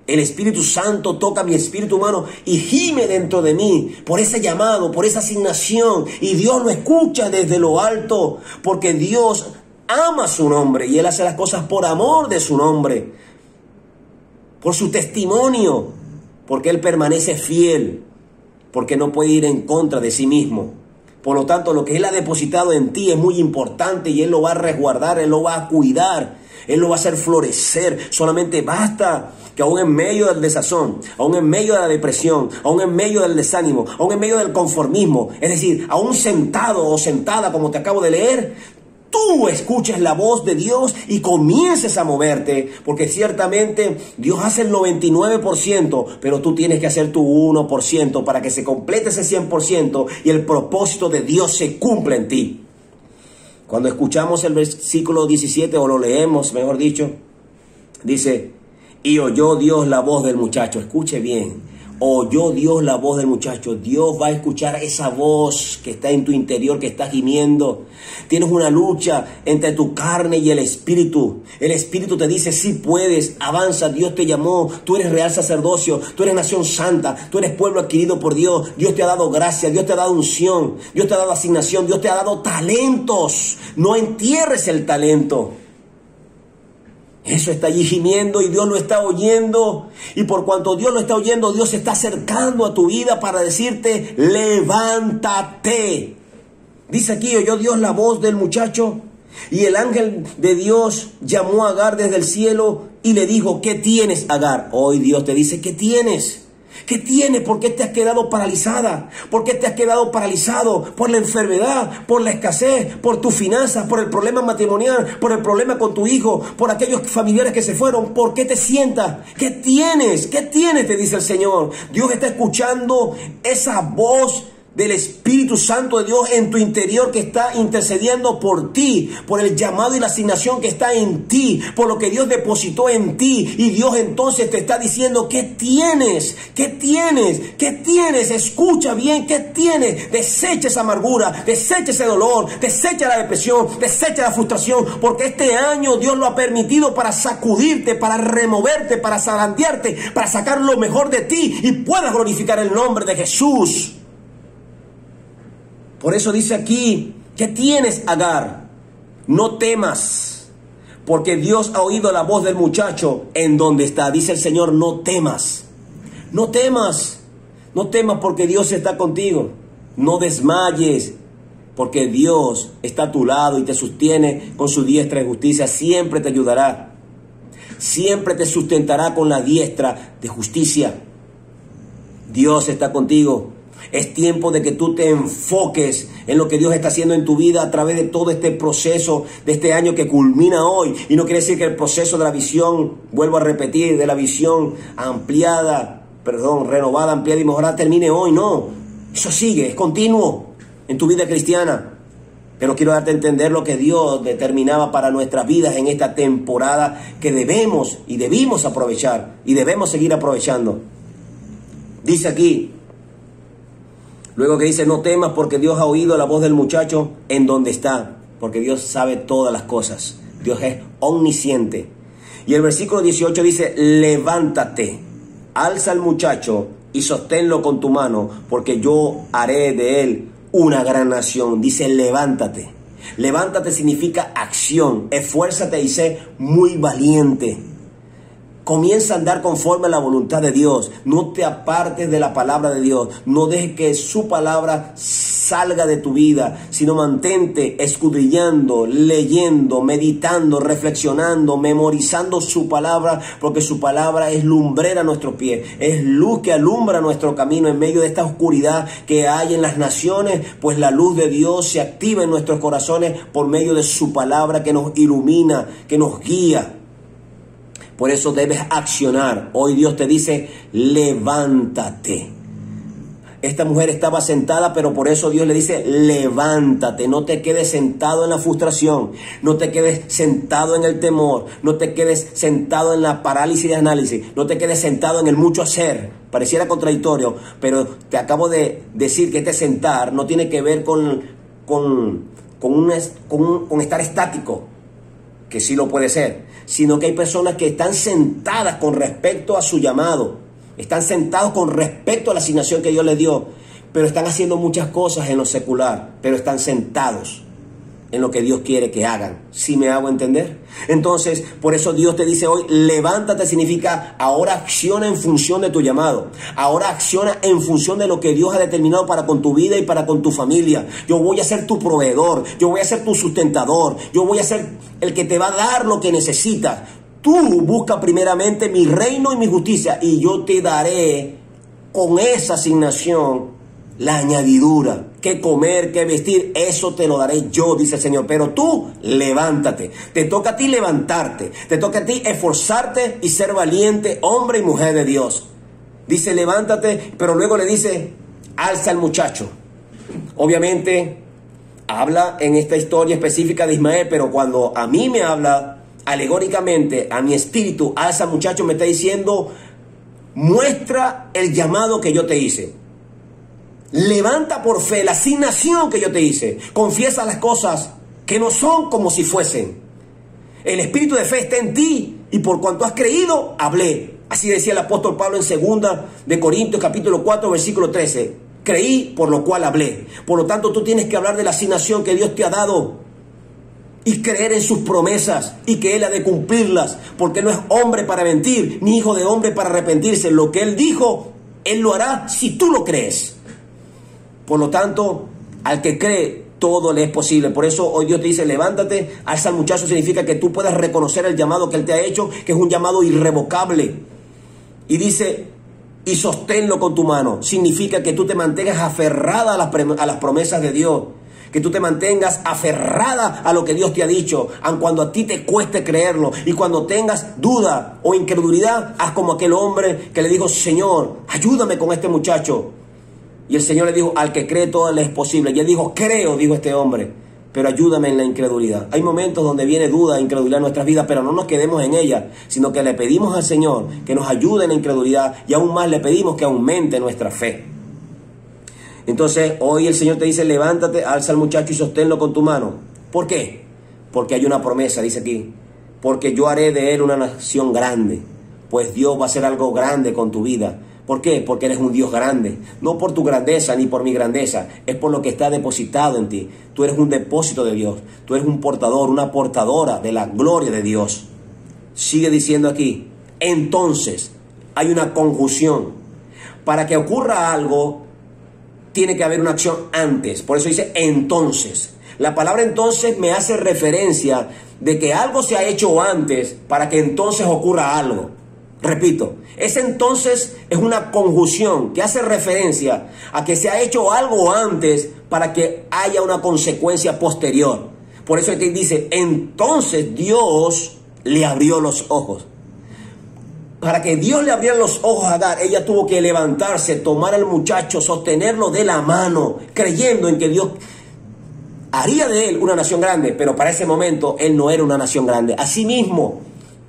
El Espíritu Santo toca mi espíritu humano y gime dentro de mí por ese llamado, por esa asignación. Y Dios lo escucha desde lo alto, porque Dios ama su nombre y Él hace las cosas por amor de su nombre, por su testimonio, porque Él permanece fiel, porque no puede ir en contra de sí mismo. Por lo tanto, lo que Él ha depositado en ti es muy importante y Él lo va a resguardar, Él lo va a cuidar. Él lo va a hacer florecer. Solamente basta que aún en medio del desazón, aún en medio de la depresión, aún en medio del desánimo, aún en medio del conformismo, es decir, aún sentado o sentada como te acabo de leer, tú escuches la voz de Dios y comiences a moverte, porque ciertamente Dios hace el 99%, pero tú tienes que hacer tu 1% para que se complete ese 100% y el propósito de Dios se cumpla en ti. Cuando escuchamos el versículo 17, o lo leemos, mejor dicho, dice, y oyó Dios la voz del muchacho. Escuche bien, oyó Dios la voz del muchacho. Dios va a escuchar esa voz que está en tu interior, que está gimiendo. Tienes una lucha entre tu carne y el Espíritu. El Espíritu te dice, sí puedes, avanza, Dios te llamó, tú eres real sacerdocio, tú eres nación santa, tú eres pueblo adquirido por Dios, Dios te ha dado gracia, Dios te ha dado unción, Dios te ha dado asignación, Dios te ha dado talentos. No entierres el talento. Eso está allí gimiendo y Dios lo está oyendo. Y por cuanto Dios lo está oyendo, Dios se está acercando a tu vida para decirte, levántate. Dice aquí, oyó Dios la voz del muchacho y el ángel de Dios llamó a Agar desde el cielo y le dijo, ¿qué tienes, Agar? Hoy Dios te dice, ¿qué tienes? ¿Qué tienes? ¿Por qué te has quedado paralizada? ¿Por qué te has quedado paralizado? Por la enfermedad, por la escasez, por tus finanzas, por el problema matrimonial, por el problema con tu hijo, por aquellos familiares que se fueron. ¿Por qué te sientas? ¿Qué tienes? ¿Qué tienes? Te dice el Señor. Dios está escuchando esa voz del Espíritu Santo de Dios en tu interior, que está intercediendo por ti, por el llamado y la asignación que está en ti, por lo que Dios depositó en ti. Y Dios entonces te está diciendo, ¿qué tienes? ¿Qué tienes? ¿Qué tienes? Escucha bien, ¿qué tienes? Desecha esa amargura, desecha ese dolor, desecha la depresión, desecha la frustración, porque este año Dios lo ha permitido para sacudirte, para removerte, para zarandearte, para sacar lo mejor de ti y puedas glorificar el nombre de Jesús. Por eso dice aquí, ¿qué tienes, Agar? No temas, porque Dios ha oído la voz del muchacho en donde está. Dice el Señor, no temas, no temas, no temas porque Dios está contigo. No desmayes, porque Dios está a tu lado y te sostiene con su diestra de justicia. Siempre te ayudará, siempre te sustentará con la diestra de justicia. Dios está contigo. Es tiempo de que tú te enfoques en lo que Dios está haciendo en tu vida a través de todo este proceso de este año que culmina hoy. Y no quiere decir que el proceso de la visión, vuelvo a repetir, de la visión renovada, ampliada y mejorada termine hoy. No, eso sigue, es continuo en tu vida cristiana. Pero quiero darte a entender lo que Dios determinaba para nuestras vidas en esta temporada que debemos y debimos aprovechar y debemos seguir aprovechando. Dice aquí, luego que dice, no temas porque Dios ha oído la voz del muchacho en donde está, porque Dios sabe todas las cosas. Dios es omnisciente. Y el versículo 18 dice, levántate, alza al muchacho y sosténlo con tu mano, porque yo haré de él una gran nación. Dice, levántate. Levántate significa acción. Esfuérzate y sé muy valiente. Comienza a andar conforme a la voluntad de Dios. No te apartes de la palabra de Dios. No dejes que su palabra salga de tu vida, sino mantente escudriñando, leyendo, meditando, reflexionando, memorizando su palabra, porque su palabra es lumbrera a nuestros pies, es luz que alumbra nuestro camino en medio de esta oscuridad que hay en las naciones. Pues la luz de Dios se activa en nuestros corazones por medio de su palabra que nos ilumina, que nos guía. Por eso debes accionar. Hoy Dios te dice, levántate. Esta mujer estaba sentada, pero por eso Dios le dice, levántate. No te quedes sentado en la frustración. No te quedes sentado en el temor. No te quedes sentado en la parálisis de análisis. No te quedes sentado en el mucho hacer. Pareciera contradictorio, pero te acabo de decir que este sentar no tiene que ver con estar estático, que sí lo puede ser, sino que hay personas que están sentadas con respecto a su llamado, están sentados con respecto a la asignación que Dios les dio, pero están haciendo muchas cosas en lo secular, pero están sentados en lo que Dios quiere que hagan. ¿Sí me hago entender? Entonces, por eso Dios te dice hoy, levántate significa ahora acciona en función de tu llamado. Ahora acciona en función de lo que Dios ha determinado para con tu vida y para con tu familia. Yo voy a ser tu proveedor, yo voy a ser tu sustentador, yo voy a ser el que te va a dar lo que necesitas. Tú busca primeramente mi reino y mi justicia y yo te daré con esa asignación la añadidura, qué comer, qué vestir, eso te lo daré yo, dice el Señor. Pero tú levántate, te toca a ti levantarte, te toca a ti esforzarte y ser valiente, hombre y mujer de Dios. Dice levántate, pero luego le dice alza al muchacho. Obviamente habla en esta historia específica de Ismael, pero cuando a mí me habla alegóricamente a mi espíritu, alza al muchacho, me está diciendo muestra el llamado que yo te hice. Levanta por fe la asignación que yo te hice. Confiesa las cosas que no son como si fuesen. El espíritu de fe está en ti y por cuanto has creído, hablé. Así decía el apóstol Pablo en 2 de Corintios capítulo 4 versículo 13. Creí, por lo cual hablé. Por lo tanto, tú tienes que hablar de la asignación que Dios te ha dado y creer en sus promesas y que Él ha de cumplirlas, porque no es hombre para mentir, ni hijo de hombre para arrepentirse. Lo que Él dijo, Él lo hará si tú lo crees. Por lo tanto, al que cree, todo le es posible. Por eso hoy Dios te dice, levántate, alza al muchacho, significa que tú puedas reconocer el llamado que Él te ha hecho, que es un llamado irrevocable. Y dice, y sosténlo con tu mano. Significa que tú te mantengas aferrada a las promesas de Dios. Que tú te mantengas aferrada a lo que Dios te ha dicho, aun cuando a ti te cueste creerlo. Y cuando tengas duda o incredulidad, haz como aquel hombre que le dijo, Señor, ayúdame con este muchacho. Y el Señor le dijo, al que cree todo le es posible. Y él dijo, creo, dijo este hombre, pero ayúdame en la incredulidad. Hay momentos donde viene duda e incredulidad en nuestras vidas, pero no nos quedemos en ella, sino que le pedimos al Señor que nos ayude en la incredulidad y aún más le pedimos que aumente nuestra fe. Entonces, hoy el Señor te dice, levántate, alza al muchacho y sosténlo con tu mano. ¿Por qué? Porque hay una promesa, dice aquí. Porque yo haré de él una nación grande. Pues Dios va a hacer algo grande con tu vida. ¿Por qué? Porque eres un Dios grande. No por tu grandeza ni por mi grandeza. Es por lo que está depositado en ti. Tú eres un depósito de Dios. Tú eres un portador, una portadora de la gloria de Dios. Sigue diciendo aquí. Entonces, hay una conjunción. Para que ocurra algo, tiene que haber una acción antes. Por eso dice entonces. La palabra entonces me hace referencia de que algo se ha hecho antes para que entonces ocurra algo. Repito, ese entonces es una conjunción que hace referencia a que se ha hecho algo antes para que haya una consecuencia posterior. Por eso aquí dice, entonces Dios le abrió los ojos. Para que Dios le abriera los ojos a Agar, ella tuvo que levantarse, tomar al muchacho, sostenerlo de la mano, creyendo en que Dios haría de él una nación grande, pero para ese momento él no era una nación grande. Asimismo,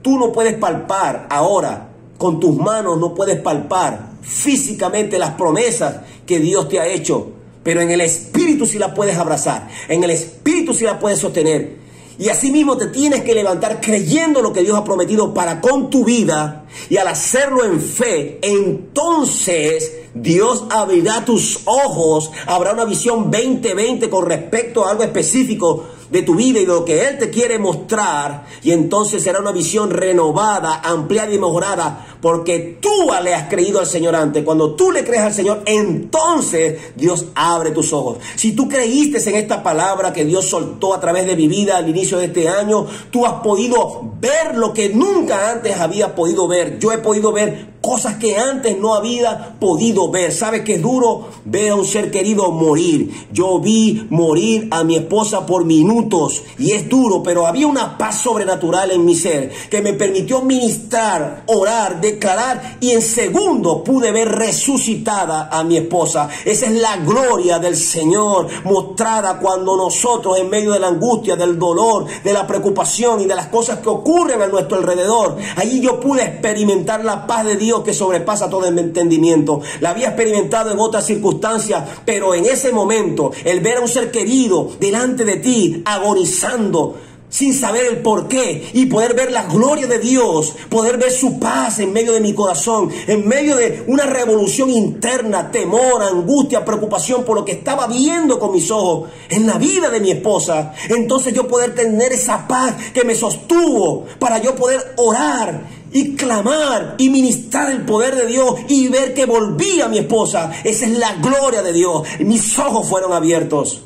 tú no puedes palpar ahora, con tus manos no puedes palpar físicamente las promesas que Dios te ha hecho, pero en el Espíritu sí las puedes abrazar, en el Espíritu sí las puedes sostener. Y asimismo te tienes que levantar creyendo lo que Dios ha prometido para con tu vida, y al hacerlo en fe, entonces Dios abrirá tus ojos, habrá una visión 20/20 con respecto a algo específico de tu vida y de lo que Él te quiere mostrar, y entonces será una visión renovada, ampliada y mejorada, porque tú le has creído al Señor antes. Cuando tú le crees al Señor, entonces Dios abre tus ojos. Si tú creíste en esta palabra que Dios soltó a través de mi vida al inicio de este año, tú has podido ver lo que nunca antes había podido ver. Yo he podido ver cosas que antes no había podido ver. ¿Sabe qué es duro? Ver a un ser querido morir. Yo vi morir a mi esposa por minutos y es duro, pero había una paz sobrenatural en mi ser que me permitió ministrar, orar, declarar, y en segundo pude ver resucitada a mi esposa. Esa es la gloria del Señor mostrada cuando nosotros, en medio de la angustia, del dolor, de la preocupación y de las cosas que ocurren a nuestro alrededor, allí yo pude experimentar la paz de Dios que sobrepasa todo el entendimiento. La había experimentado en otras circunstancias, pero en ese momento, el ver a un ser querido delante de ti, agonizando, sin saber el por qué, y poder ver la gloria de Dios, poder ver su paz en medio de mi corazón, en medio de una revolución interna, temor, angustia, preocupación por lo que estaba viendo con mis ojos en la vida de mi esposa. Entonces yo poder tener esa paz que me sostuvo para yo poder orar y clamar y ministrar el poder de Dios y ver que volvía mi esposa. Esa es la gloria de Dios. Mis ojos fueron abiertos.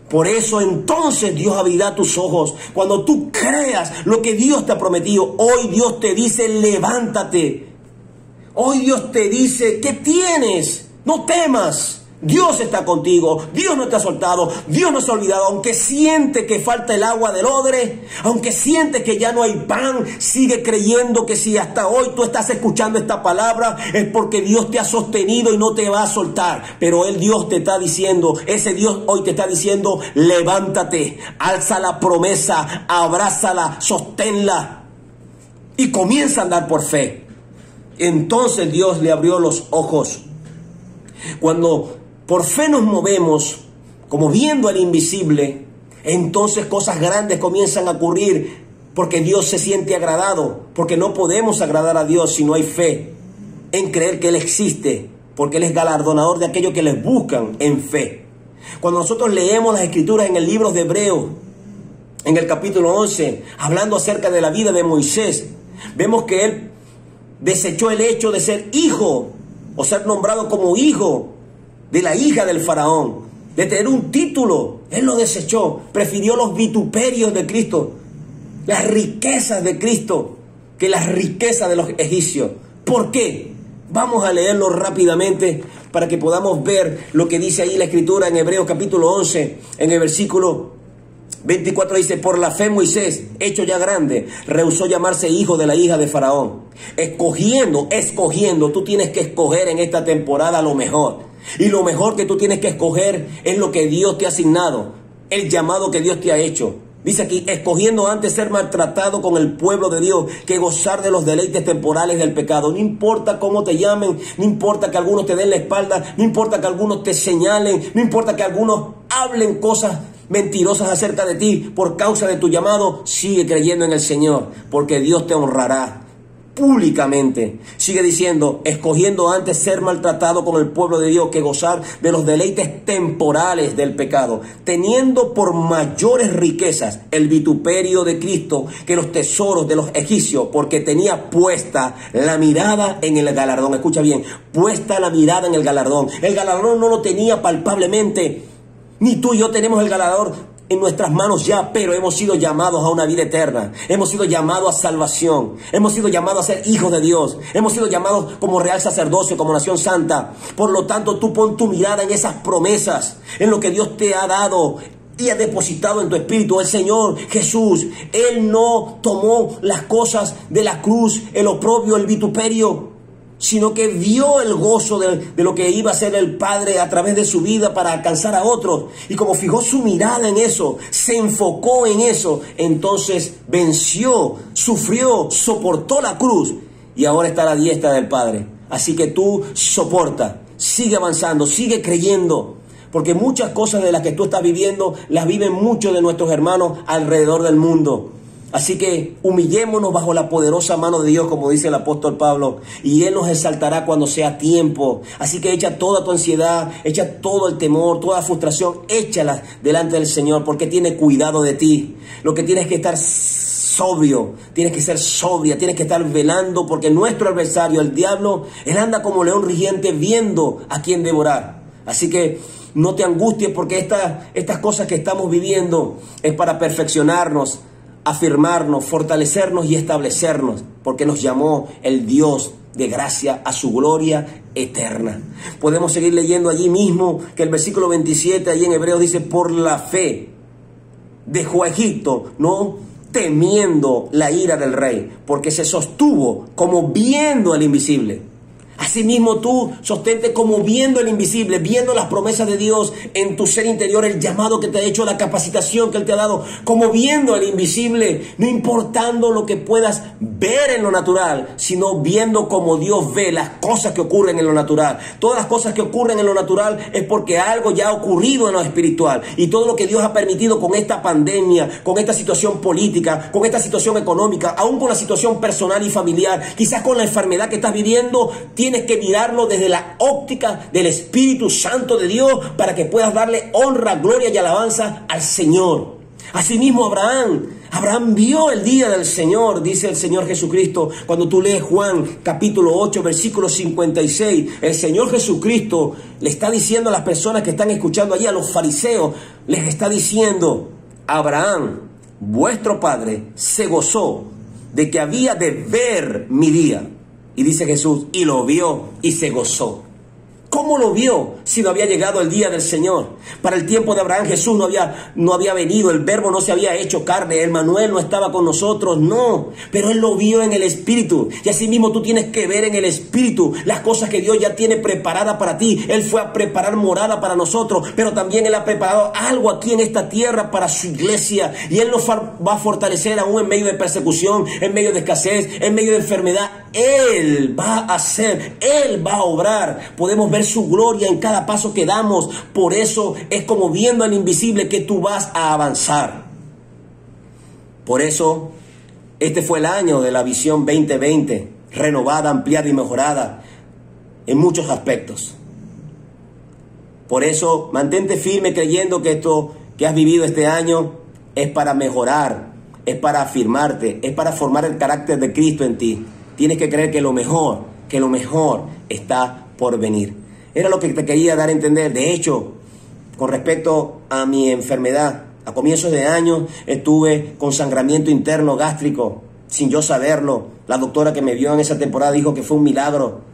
Por eso entonces Dios abrirá tus ojos cuando tú creas lo que Dios te ha prometido. Hoy Dios te dice, levántate. Hoy Dios te dice, ¿qué tienes? No temas. Dios está contigo, Dios no te ha soltado, Dios no se ha olvidado. Aunque sientes que falta el agua del odre, aunque sientes que ya no hay pan, sigue creyendo que si hasta hoy tú estás escuchando esta palabra es porque Dios te ha sostenido y no te va a soltar. Pero Dios te está diciendo, ese Dios hoy te está diciendo, levántate, alza la promesa, abrázala, sosténla y comienza a andar por fe. Entonces Dios le abrió los ojos. Cuando por fe nos movemos, como viendo al invisible, entonces cosas grandes comienzan a ocurrir porque Dios se siente agradado, porque no podemos agradar a Dios si no hay fe en creer que Él existe, porque Él es galardonador de aquellos que les buscan en fe. Cuando nosotros leemos las Escrituras en el libro de Hebreos, en el capítulo 11, hablando acerca de la vida de Moisés, vemos que él desechó el hecho de ser hijo o ser nombrado como hijo de la hija del faraón, de tener un título. Él lo desechó, prefirió los vituperios de Cristo, las riquezas de Cristo, que las riquezas de los egipcios. ¿Por qué? Vamos a leerlo rápidamente para que podamos ver lo que dice ahí la Escritura en Hebreos capítulo 11, en el versículo 24 dice, por la fe Moisés, hecho ya grande, rehusó llamarse hijo de la hija de Faraón. Escogiendo, tú tienes que escoger en esta temporada lo mejor. Y lo mejor que tú tienes que escoger es lo que Dios te ha asignado, el llamado que Dios te ha hecho. Dice aquí, escogiendo antes ser maltratado con el pueblo de Dios que gozar de los deleites temporales del pecado. No importa cómo te llamen, no importa que algunos te den la espalda, no importa que algunos te señalen, no importa que algunos hablen cosas mentirosas acerca de ti por causa de tu llamado, sigue creyendo en el Señor, porque Dios te honrará públicamente. Sigue diciendo, escogiendo antes ser maltratado con el pueblo de Dios que gozar de los deleites temporales del pecado, teniendo por mayores riquezas el vituperio de Cristo que los tesoros de los egipcios, porque tenía puesta la mirada en el galardón. Escucha bien, puesta la mirada en el galardón. El galardón no lo tenía palpablemente, ni tú y yo tenemos el galardón en nuestras manos ya, pero hemos sido llamados a una vida eterna. Hemos sido llamados a salvación. Hemos sido llamados a ser hijos de Dios. Hemos sido llamados como real sacerdocio, como nación santa. Por lo tanto, tú pon tu mirada en esas promesas, en lo que Dios te ha dado y ha depositado en tu espíritu. El Señor Jesús, Él no tomó las cosas de la cruz, el oprobio, el vituperio, sino que vio el gozo de lo que iba a hacer el Padre a través de su vida para alcanzar a otros. Y como fijó su mirada en eso, se enfocó en eso, entonces venció, sufrió, soportó la cruz y ahora está a la diestra del Padre. Así que tú soporta, sigue avanzando, sigue creyendo, porque muchas cosas de las que tú estás viviendo las viven muchos de nuestros hermanos alrededor del mundo. Así que humillémonos bajo la poderosa mano de Dios, como dice el apóstol Pablo, y Él nos exaltará cuando sea tiempo. Así que echa toda tu ansiedad, echa todo el temor, toda frustración, échala delante del Señor, porque tiene cuidado de ti. Lo que tienes que estar sobrio, tienes que ser sobria, tienes que estar velando, porque nuestro adversario, el diablo, él anda como león rugiente viendo a quién devorar. Así que no te angusties, porque estas cosas que estamos viviendo es para perfeccionarnos, afirmarnos, fortalecernos y establecernos, porque nos llamó el Dios de gracia a su gloria eterna. Podemos seguir leyendo allí mismo que el versículo 27 allí en Hebreos dice, por la fe dejó a Egipto, no temiendo la ira del rey, porque se sostuvo como viendo al invisible. Asimismo tú sostente como viendo el invisible, viendo las promesas de Dios en tu ser interior, el llamado que te ha hecho, la capacitación que Él te ha dado, como viendo el invisible, no importando lo que puedas ver en lo natural, sino viendo como Dios ve las cosas que ocurren en lo natural. Todas las cosas que ocurren en lo natural es porque algo ya ha ocurrido en lo espiritual, y todo lo que Dios ha permitido con esta pandemia, con esta situación política, con esta situación económica, aún con la situación personal y familiar, quizás con la enfermedad que estás viviendo, tienes que mirarlo desde la óptica del Espíritu Santo de Dios para que puedas darle honra, gloria y alabanza al Señor. Asimismo Abraham vio el día del Señor, dice el Señor Jesucristo. Cuando tú lees Juan capítulo 8, versículo 56, el Señor Jesucristo le está diciendo a las personas que están escuchando allí, a los fariseos, les está diciendo: Abraham, vuestro padre, se gozó de que había de ver mi día. Y dice Jesús, y lo vio y se gozó. ¿Cómo lo vio si no había llegado el día del Señor? Para el tiempo de Abraham Jesús no había venido, el verbo no se había hecho carne, el Manuel no estaba con nosotros, no. Pero Él lo vio en el Espíritu. Y así mismo tú tienes que ver en el Espíritu las cosas que Dios ya tiene preparadas para ti. Él fue a preparar morada para nosotros, pero también Él ha preparado algo aquí en esta tierra para su iglesia. Y Él nos va a fortalecer aún en medio de persecución, en medio de escasez, en medio de enfermedad. Él va a hacer, Él va a obrar. Podemos ver su gloria en cada paso que damos. Por eso es como viendo al invisible que tú vas a avanzar. Por eso este fue el año de la visión 2020, renovada, ampliada y mejorada en muchos aspectos. Por eso mantente firme creyendo que esto que has vivido este año es para mejorar, es para afirmarte, es para formar el carácter de Cristo en ti. Tienes que creer que lo mejor está por venir. Era lo que te quería dar a entender. De hecho, con respecto a mi enfermedad, a comienzos de año estuve con sangramiento interno gástrico, sin yo saberlo. La doctora que me vio en esa temporada dijo que fue un milagro.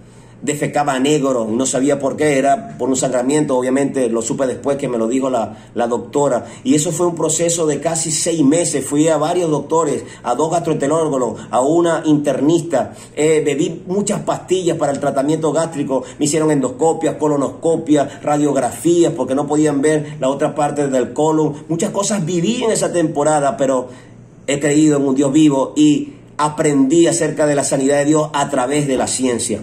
Defecaba negro, no sabía por qué, era por un sangramiento, obviamente lo supe después que me lo dijo la doctora. Y eso fue un proceso de casi 6 meses. Fui a varios doctores, a 2 gastroenterólogos, a una internista. Bebí muchas pastillas para el tratamiento gástrico. Me hicieron endoscopias, colonoscopias, radiografías, porque no podían ver la otra parte del colon. Muchas cosas viví en esa temporada, pero he creído en un Dios vivo y aprendí acerca de la sanidad de Dios a través de la ciencia.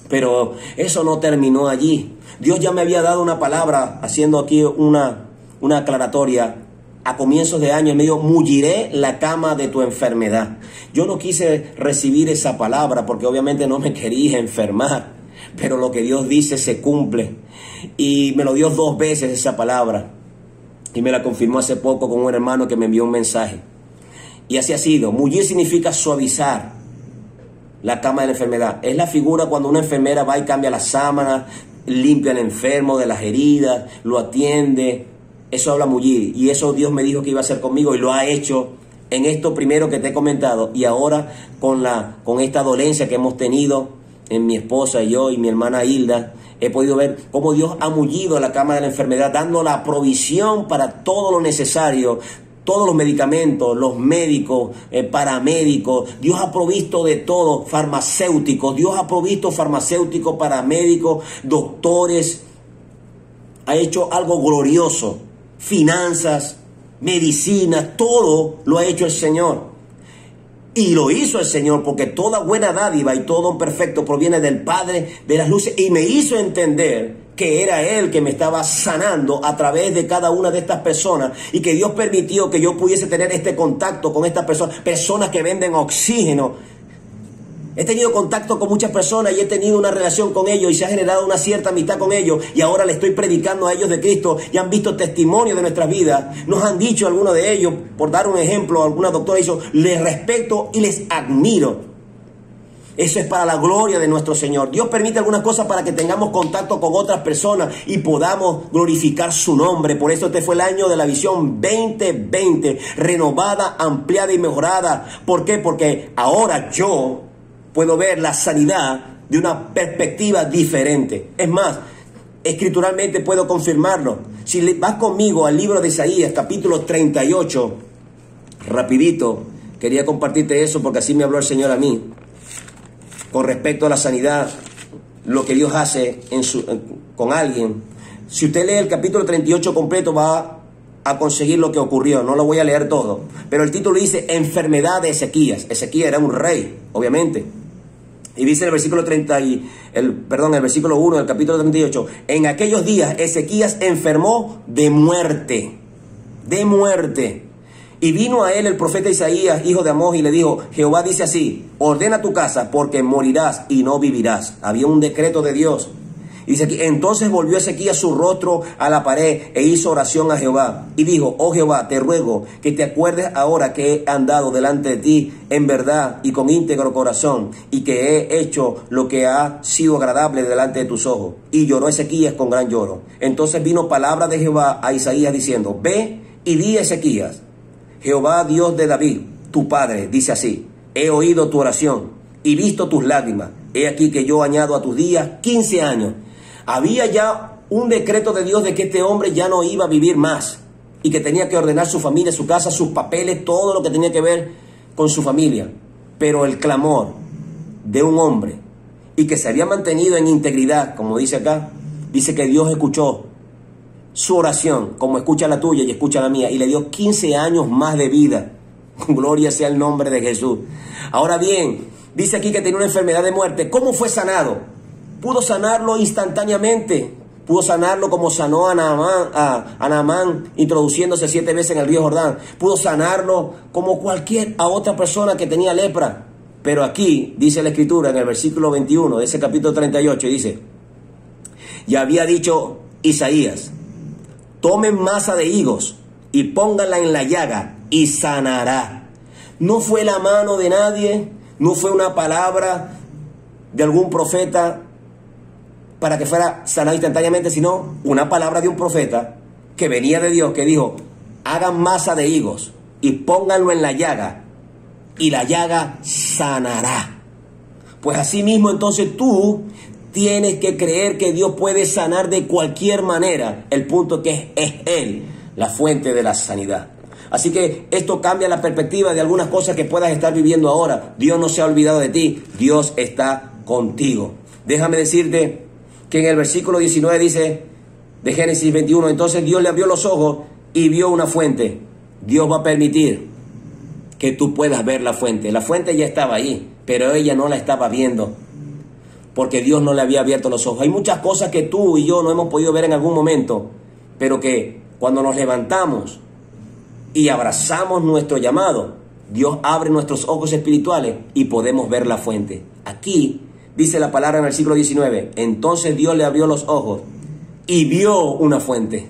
Pero eso no terminó allí. Dios ya me había dado una palabra, haciendo aquí una aclaratoria. A comienzos de año me dijo: mulliré la cama de tu enfermedad. Yo no quise recibir esa palabra porque obviamente no me quería enfermar. Pero lo que Dios dice se cumple. Y me lo dio 2 veces esa palabra. Y me la confirmó hace poco con un hermano que me envió un mensaje. Y así ha sido. Mullir significa suavizar la cama de la enfermedad. Es la figura cuando una enfermera va y cambia las sábanas, limpia al enfermo de las heridas, lo atiende. Eso habla mullir. Y eso Dios me dijo que iba a hacer conmigo y lo ha hecho en esto primero que te he comentado. Y ahora con esta dolencia que hemos tenido en mi esposa y yo y mi hermana Hilda, he podido ver cómo Dios ha mullido la cama de la enfermedad, dando la provisión para todo lo necesario. Todos los medicamentos, los médicos, paramédicos, Dios ha provisto de todo, farmacéuticos, Dios ha provisto farmacéuticos, paramédicos, doctores, ha hecho algo glorioso, finanzas, medicina, todo lo ha hecho el Señor. Y lo hizo el Señor porque toda buena dádiva y todo don perfecto proviene del Padre de las luces, y me hizo entender que era Él que me estaba sanando a través de cada una de estas personas, y que Dios permitió que yo pudiese tener este contacto con estas personas que venden oxígeno. He tenido contacto con muchas personas y he tenido una relación con ellos y se ha generado una cierta amistad con ellos, y ahora le estoy predicando a ellos de Cristo y han visto testimonio de nuestras vidas. Nos han dicho algunos de ellos, por dar un ejemplo, alguna doctora hizo: les respeto y les admiro. Eso es para la gloria de nuestro Señor. Dios permite algunas cosas para que tengamos contacto con otras personas y podamos glorificar su nombre. Por eso este fue el año de la visión 2020, renovada, ampliada y mejorada. ¿Por qué? Porque ahora yo puedo ver la sanidad de una perspectiva diferente. Es más, escrituralmente puedo confirmarlo. Si vas conmigo al libro de Isaías, capítulo 38, rapidito, quería compartirte eso porque así me habló el Señor a mí, con respecto a la sanidad lo que Dios hace con alguien. Si usted lee el capítulo 38 completo va a conseguir lo que ocurrió. No lo voy a leer todo, pero el título dice enfermedad de Ezequías. Ezequías era un rey, obviamente. Y dice el versículo el versículo 1 del capítulo 38, en aquellos días Ezequías enfermó de muerte. Y vino a él el profeta Isaías, hijo de Amós, y le dijo, Jehová dice así, ordena tu casa porque morirás y no vivirás. Había un decreto de Dios. Y dice aquí, entonces volvió Ezequías su rostro a la pared e hizo oración a Jehová. Y dijo, oh Jehová, te ruego que te acuerdes ahora que he andado delante de ti en verdad y con íntegro corazón, y que he hecho lo que ha sido agradable delante de tus ojos. Y lloró Ezequías con gran lloro. Entonces vino palabra de Jehová a Isaías diciendo, ve y di a Ezequías, Jehová Dios de David, tu padre, dice así, he oído tu oración y visto tus lágrimas. He aquí que yo añado a tus días 15 años. Había ya un decreto de Dios de que este hombre ya no iba a vivir más y que tenía que ordenar su familia, su casa, sus papeles, todo lo que tenía que ver con su familia. Pero el clamor de un hombre y que se había mantenido en integridad, como dice acá, dice que Dios escuchó su oración, como escucha la tuya y escucha la mía, y le dio 15 años más de vida. Gloria sea el nombre de Jesús. Ahora bien, dice aquí que tenía una enfermedad de muerte. ¿Cómo fue sanado? Pudo sanarlo instantáneamente. Pudo sanarlo como sanó a Naamán introduciéndose 7 veces en el río Jordán. Pudo sanarlo como cualquier otra persona que tenía lepra. Pero aquí dice la Escritura en el versículo 21 de ese capítulo 38, dice, y había dicho Isaías, tomen masa de higos y pónganla en la llaga y sanará. No fue la mano de nadie, no fue una palabra de algún profeta para que fuera sanado instantáneamente, sino una palabra de un profeta que venía de Dios, que dijo, hagan masa de higos y pónganlo en la llaga y la llaga sanará. Pues así mismo entonces tú tienes que creer que Dios puede sanar de cualquier manera. El punto que es Él la fuente de la sanidad. Así que esto cambia la perspectiva de algunas cosas que puedas estar viviendo ahora. Dios no se ha olvidado de ti, Dios está contigo. Déjame decirte que en el versículo 19 dice, de Génesis 21, entonces Dios le abrió los ojos y vio una fuente. Dios va a permitir que tú puedas ver la fuente. La fuente ya estaba ahí, pero ella no la estaba viendo, porque Dios no le había abierto los ojos. Hay muchas cosas que tú y yo no hemos podido ver en algún momento, pero que cuando nos levantamos y abrazamos nuestro llamado, Dios abre nuestros ojos espirituales y podemos ver la fuente. Aquí dice la palabra en el versículo 19, entonces Dios le abrió los ojos y vio una fuente.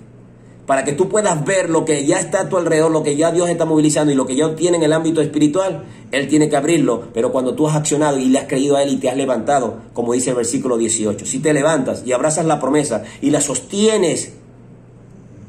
Para que tú puedas ver lo que ya está a tu alrededor, lo que ya Dios está movilizando y lo que ya tiene en el ámbito espiritual, Él tiene que abrirlo. Pero cuando tú has accionado y le has creído a Él y te has levantado, como dice el versículo 18, si te levantas y abrazas la promesa y la sostienes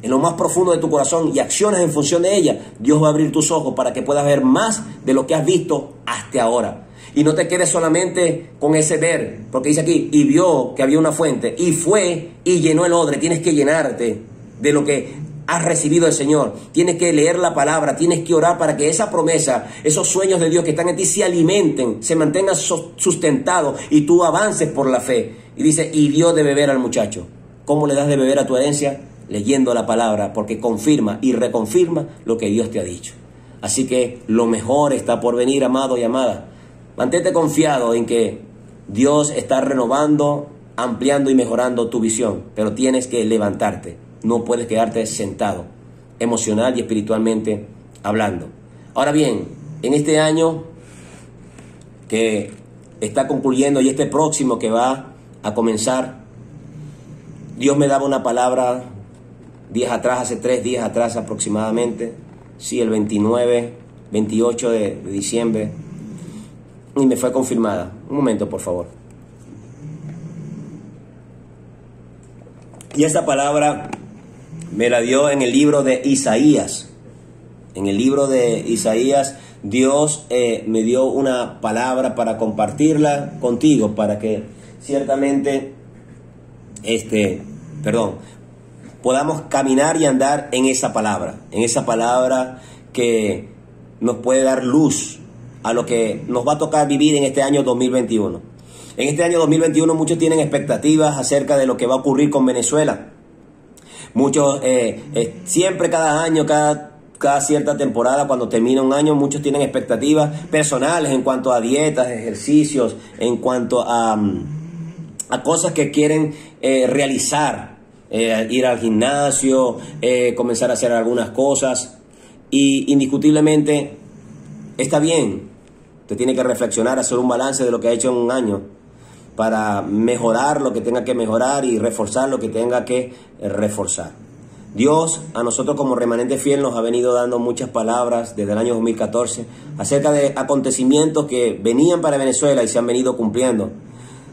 en lo más profundo de tu corazón y accionas en función de ella, Dios va a abrir tus ojos para que puedas ver más de lo que has visto hasta ahora. Y no te quedes solamente con ese ver, porque dice aquí, y vio que había una fuente, y fue y llenó el odre. Tienes que llenarte de lo que has recibido del Señor. Tienes que leer la palabra, tienes que orar para que esa promesa, esos sueños de Dios que están en ti se alimenten, se mantengan sustentados y tú avances por la fe. Y dice, y dio de beber al muchacho. ¿Cómo le das de beber a tu herencia? Leyendo la palabra, porque confirma y reconfirma lo que Dios te ha dicho. Así que lo mejor está por venir, amado y amada. Mantente confiado en que Dios está renovando, ampliando y mejorando tu visión, pero tienes que levantarte. No puedes quedarte sentado, emocional y espiritualmente hablando. Ahora bien, en este año que está concluyendo y este próximo que va a comenzar, Dios me daba una palabra hace 3 días atrás aproximadamente, sí, el 28 de diciembre, y me fue confirmada. Un momento, por favor. Y esta palabra me la dio en el libro de Isaías. En el libro de Isaías, Dios me dio una palabra para compartirla contigo, para que ciertamente podamos caminar y andar en esa palabra que nos puede dar luz a lo que nos va a tocar vivir en este año 2021. En este año 2021 muchos tienen expectativas acerca de lo que va a ocurrir con Venezuela. Muchos, siempre cada año, cada cierta temporada, cuando termina un año, muchos tienen expectativas personales en cuanto a dietas, ejercicios, en cuanto a cosas que quieren realizar, ir al gimnasio, comenzar a hacer algunas cosas. Y indiscutiblemente está bien, usted tiene que reflexionar, hacer un balance de lo que ha hecho en un año para mejorar lo que tenga que mejorar y reforzar lo que tenga que reforzar. Dios a nosotros como remanente fiel nos ha venido dando muchas palabras desde el año 2014 acerca de acontecimientos que venían para Venezuela y se han venido cumpliendo.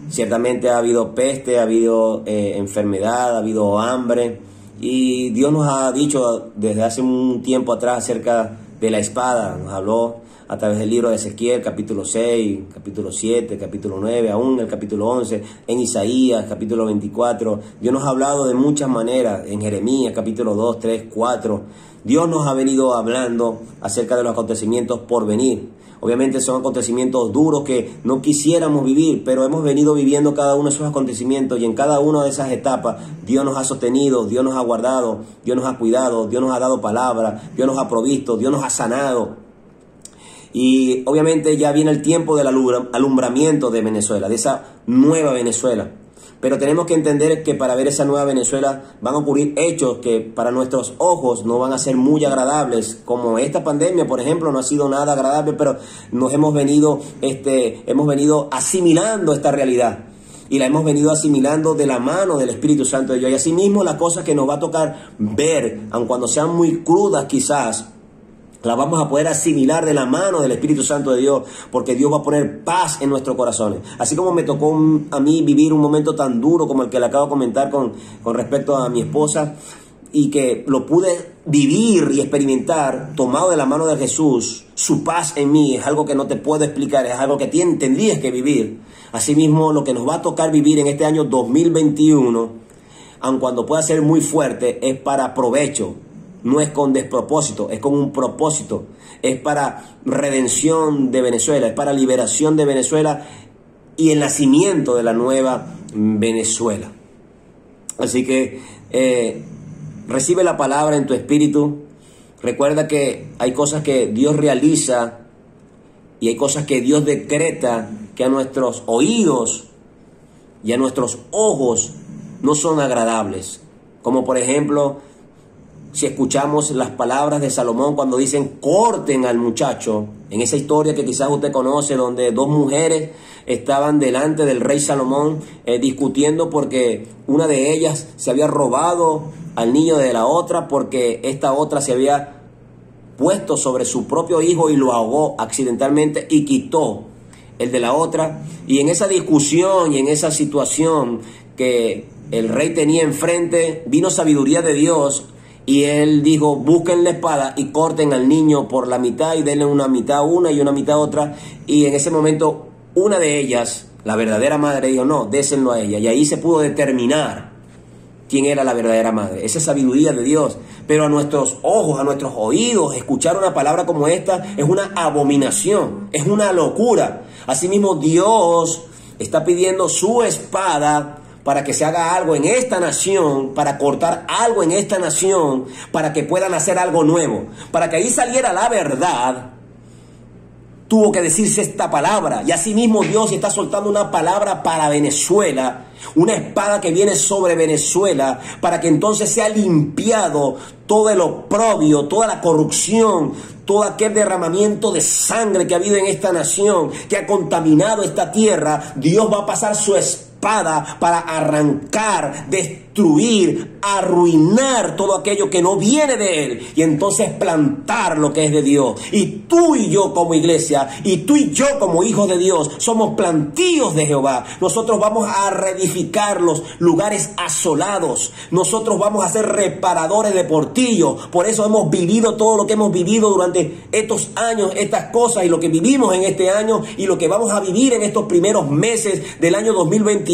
Ciertamente ha habido peste, ha habido enfermedad, ha habido hambre, y Dios nos ha dicho desde hace un tiempo atrás acerca de la espada. Nos habló a través del libro de Ezequiel, capítulo 6, capítulo 7, capítulo 9, aún el capítulo 11, en Isaías, capítulo 24. Dios nos ha hablado de muchas maneras, en Jeremías, capítulo 2, 3, 4. Dios nos ha venido hablando acerca de los acontecimientos por venir. Obviamente son acontecimientos duros que no quisiéramos vivir, pero hemos venido viviendo cada uno de esos acontecimientos, y en cada una de esas etapas Dios nos ha sostenido, Dios nos ha guardado, Dios nos ha cuidado, Dios nos ha dado palabra, Dios nos ha provisto, Dios nos ha sanado. Y obviamente ya viene el tiempo del alumbramiento de Venezuela, de esa nueva Venezuela. Pero tenemos que entender que para ver esa nueva Venezuela van a ocurrir hechos que para nuestros ojos no van a ser muy agradables, como esta pandemia, por ejemplo, no ha sido nada agradable, pero nos hemos venido asimilando esta realidad. Y la hemos venido asimilando de la mano del Espíritu Santo de Dios. Y asimismo las cosas que nos va a tocar ver, aun cuando sean muy crudas quizás, la vamos a poder asimilar de la mano del Espíritu Santo de Dios, porque Dios va a poner paz en nuestros corazones. Así como me tocó a mí vivir un momento tan duro como el que le acabo de comentar con respecto a mi esposa, y que lo pude vivir y experimentar tomado de la mano de Jesús. Su paz en mí es algo que no te puedo explicar, es algo que tendrías que vivir. Asimismo, lo que nos va a tocar vivir en este año 2021, aun cuando pueda ser muy fuerte, es para provecho. No es con despropósito, es con un propósito. Es para redención de Venezuela, es para liberación de Venezuela y el nacimiento de la nueva Venezuela. Así que recibe la palabra en tu espíritu. Recuerda que hay cosas que Dios realiza y hay cosas que Dios decreta que a nuestros oídos y a nuestros ojos no son agradables. Como por ejemplo, si escuchamos las palabras de Salomón cuando dicen corten al muchacho, en esa historia que quizás usted conoce, donde dos mujeres estaban delante del rey Salomón discutiendo porque una de ellas se había robado al niño de la otra, porque esta otra se había puesto sobre su propio hijo y lo ahogó accidentalmente y quitó el de la otra. Y en esa discusión y en esa situación que el rey tenía enfrente, vino sabiduría de Dios. Y él dijo, busquen la espada y corten al niño por la mitad y denle una mitad una y una mitad otra. Y en ese momento una de ellas, la verdadera madre, dijo, no, désenlo a ella. Y ahí se pudo determinar quién era la verdadera madre. Esa es sabiduría de Dios. Pero a nuestros ojos, a nuestros oídos, escuchar una palabra como esta es una abominación, es una locura. Asimismo, Dios está pidiendo su espada para que se haga algo en esta nación, para cortar algo en esta nación, para que puedan hacer algo nuevo. Para que ahí saliera la verdad, tuvo que decirse esta palabra. Y asimismo Dios está soltando una palabra para Venezuela, una espada que viene sobre Venezuela, para que entonces sea limpiado todo el oprobio, toda la corrupción, todo aquel derramamiento de sangre que ha habido en esta nación, que ha contaminado esta tierra. Dios va a pasar su espada para arrancar, destruir, arruinar todo aquello que no viene de Él, y entonces plantar lo que es de Dios. Y tú y yo como iglesia, y tú y yo como hijos de Dios, somos plantíos de Jehová. Nosotros vamos a reedificar los lugares asolados. Nosotros vamos a ser reparadores de portillos. Por eso hemos vivido todo lo que hemos vivido durante estos años, estas cosas, y lo que vivimos en este año, y lo que vamos a vivir en estos primeros meses del año 2021.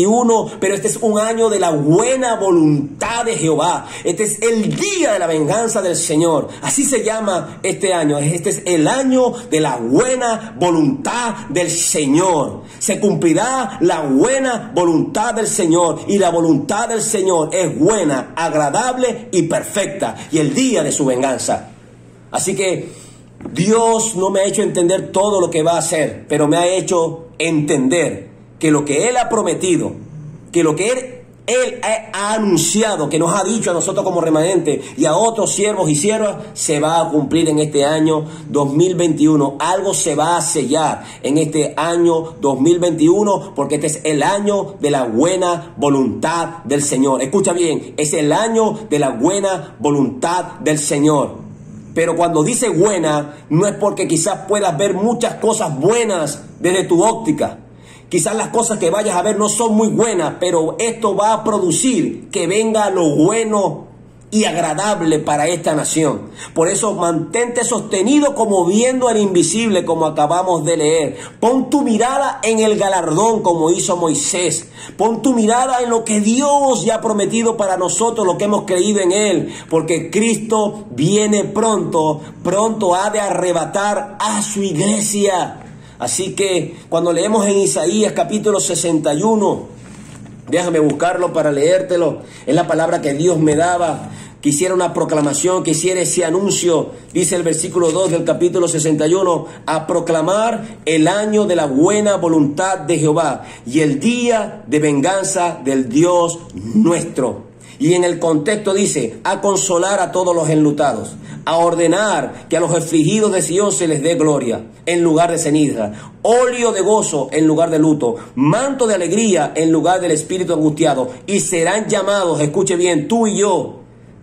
Pero este es un año de la buena voluntad voluntad de Jehová. Este es el día de la venganza del Señor. Así se llama este año. Este es el año de la buena voluntad del Señor. Se cumplirá la buena voluntad del Señor. Y la voluntad del Señor es buena, agradable y perfecta. Y el día de su venganza. Así que Dios no me ha hecho entender todo lo que va a hacer, pero me ha hecho entender que lo que Él ha prometido, que lo que Él ha anunciado, que nos ha dicho a nosotros como remanente y a otros siervos y siervas, se va a cumplir en este año 2021. Algo se va a sellar en este año 2021, porque este es el año de la buena voluntad del Señor. Escucha bien, es el año de la buena voluntad del Señor. Pero cuando dice buena, no es porque quizás puedas ver muchas cosas buenas desde tu óptica. Quizás las cosas que vayas a ver no son muy buenas, pero esto va a producir que venga lo bueno y agradable para esta nación. Por eso mantente sostenido como viendo el invisible, como acabamos de leer. Pon tu mirada en el galardón, como hizo Moisés. Pon tu mirada en lo que Dios ya ha prometido para nosotros, lo que hemos creído en Él. Porque Cristo viene pronto, pronto ha de arrebatar a su iglesia. Así que cuando leemos en Isaías capítulo 61, déjame buscarlo para leértelo. Es la palabra que Dios me daba. Que hiciera una proclamación, que hiciera ese anuncio. Dice el versículo 2 del capítulo 61. A proclamar el año de la buena voluntad de Jehová y el día de venganza del Dios nuestro. Y en el contexto dice, a consolar a todos los enlutados, a ordenar que a los afligidos de Sion se les dé gloria en lugar de ceniza, óleo de gozo en lugar de luto, manto de alegría en lugar del espíritu angustiado, y serán llamados, escuche bien, tú y yo,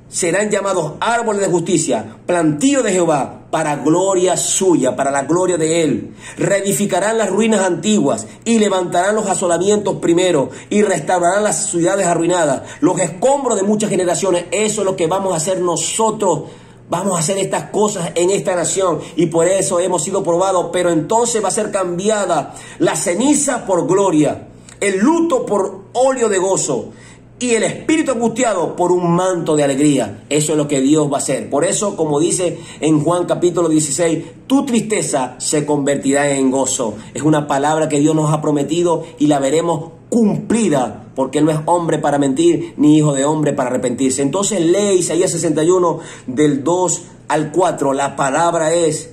serán llamados árboles de justicia, plantío de Jehová, para gloria suya, para la gloria de Él. Reedificarán las ruinas antiguas y levantarán los asolamientos primero y restaurarán las ciudades arruinadas, los escombros de muchas generaciones. Eso es lo que vamos a hacer nosotros. Vamos a hacer estas cosas en esta nación y por eso hemos sido probados, pero entonces va a ser cambiada la ceniza por gloria, el luto por óleo de gozo y el espíritu angustiado por un manto de alegría. Eso es lo que Dios va a hacer. Por eso, como dice en Juan capítulo 16, tu tristeza se convertirá en gozo. Es una palabra que Dios nos ha prometido y la veremos cumplida, porque Él no es hombre para mentir, ni hijo de hombre para arrepentirse. Entonces lee Isaías 61 del 2 al 4. La palabra es,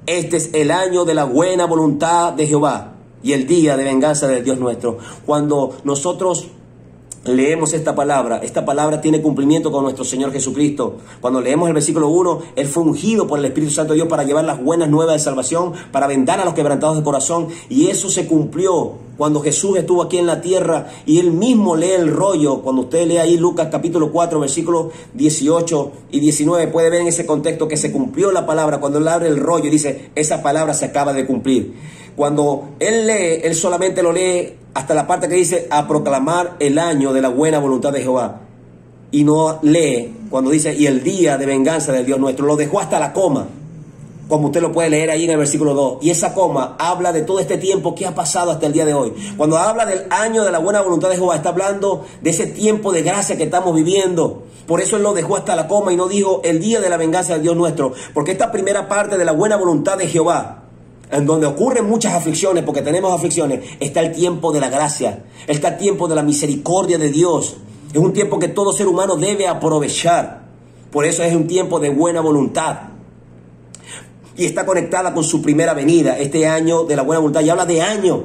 este es el año de la buena voluntad de Jehová y el día de venganza del Dios nuestro. Cuando nosotros leemos esta palabra tiene cumplimiento con nuestro Señor Jesucristo. Cuando leemos el versículo 1, Él fue ungido por el Espíritu Santo de Dios para llevar las buenas nuevas de salvación, para vendar a los quebrantados de corazón, y eso se cumplió cuando Jesús estuvo aquí en la tierra, y Él mismo lee el rollo. Cuando usted lee ahí Lucas capítulo 4, versículos 18 y 19, puede ver en ese contexto que se cumplió la palabra. Cuando Él abre el rollo y dice, esa palabra se acaba de cumplir. Cuando Él lee, Él solamente lo lee hasta la parte que dice a proclamar el año de la buena voluntad de Jehová. Y no lee cuando dice y el día de venganza del Dios nuestro. Lo dejó hasta la coma, como usted lo puede leer ahí en el versículo 2. Y esa coma habla de todo este tiempo que ha pasado hasta el día de hoy. Cuando habla del año de la buena voluntad de Jehová, está hablando de ese tiempo de gracia que estamos viviendo. Por eso Él lo dejó hasta la coma y no dijo el día de la venganza del Dios nuestro. Porque esta primera parte de la buena voluntad de Jehová, en donde ocurren muchas aflicciones, porque tenemos aflicciones, está el tiempo de la gracia, está el tiempo de la misericordia de Dios. Es un tiempo que todo ser humano debe aprovechar. Por eso es un tiempo de buena voluntad. Y está conectada con su primera venida, este año de la buena voluntad. Y habla de año,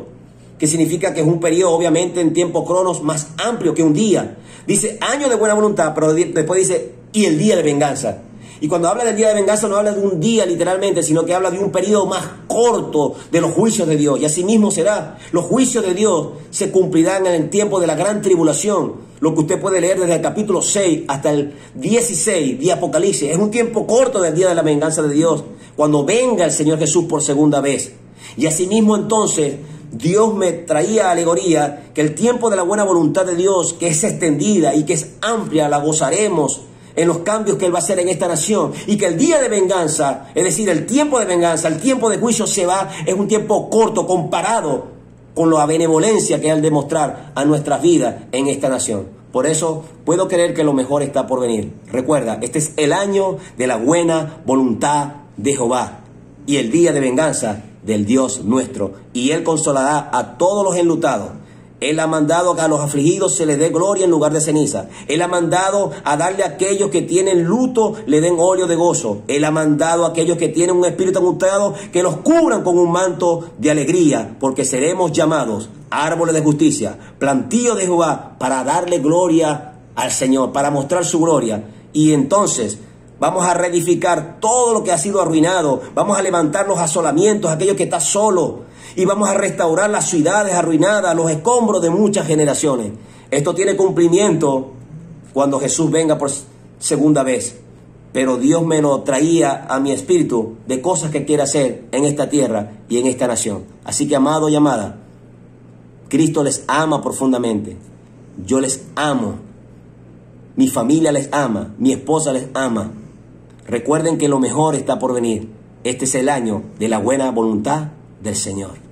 que significa que es un periodo, obviamente, en tiempo cronos más amplio que un día. Dice año de buena voluntad, pero después dice y el día de venganza. Y cuando habla del día de venganza no habla de un día literalmente, sino que habla de un periodo más corto de los juicios de Dios. Y así mismo será. Los juicios de Dios se cumplirán en el tiempo de la gran tribulación. Lo que usted puede leer desde el capítulo 6 hasta el 16 de Apocalipsis. Es un tiempo corto del día de la venganza de Dios, cuando venga el Señor Jesús por segunda vez. Y así mismo entonces Dios me traía alegoría que el tiempo de la buena voluntad de Dios, que es extendida y que es amplia, la gozaremos en los cambios que Él va a hacer en esta nación, y que el día de venganza, es decir, el tiempo de venganza, el tiempo de juicio es un tiempo corto comparado con la benevolencia que Él demostrar a nuestras vidas en esta nación. Por eso puedo creer que lo mejor está por venir. Recuerda, este es el año de la buena voluntad de Jehová y el día de venganza del Dios nuestro. Y Él consolará a todos los enlutados. Él ha mandado que a los afligidos se les dé gloria en lugar de ceniza. Él ha mandado a darle a aquellos que tienen luto, le den óleo de gozo. Él ha mandado a aquellos que tienen un espíritu angustiado, que los cubran con un manto de alegría, porque seremos llamados árboles de justicia, plantío de Jehová, para darle gloria al Señor, para mostrar su gloria. Y entonces vamos a reedificar todo lo que ha sido arruinado. Vamos a levantar los asolamientos, aquellos que están solos. Y vamos a restaurar las ciudades arruinadas, los escombros de muchas generaciones. Esto tiene cumplimiento cuando Jesús venga por segunda vez. Pero Dios me lo traía a mi espíritu de cosas que quiere hacer en esta tierra y en esta nación. Así que, amado y amada, Cristo les ama profundamente. Yo les amo. Mi familia les ama. Mi esposa les ama. Recuerden que lo mejor está por venir. Este es el año de la buena voluntad del Señor.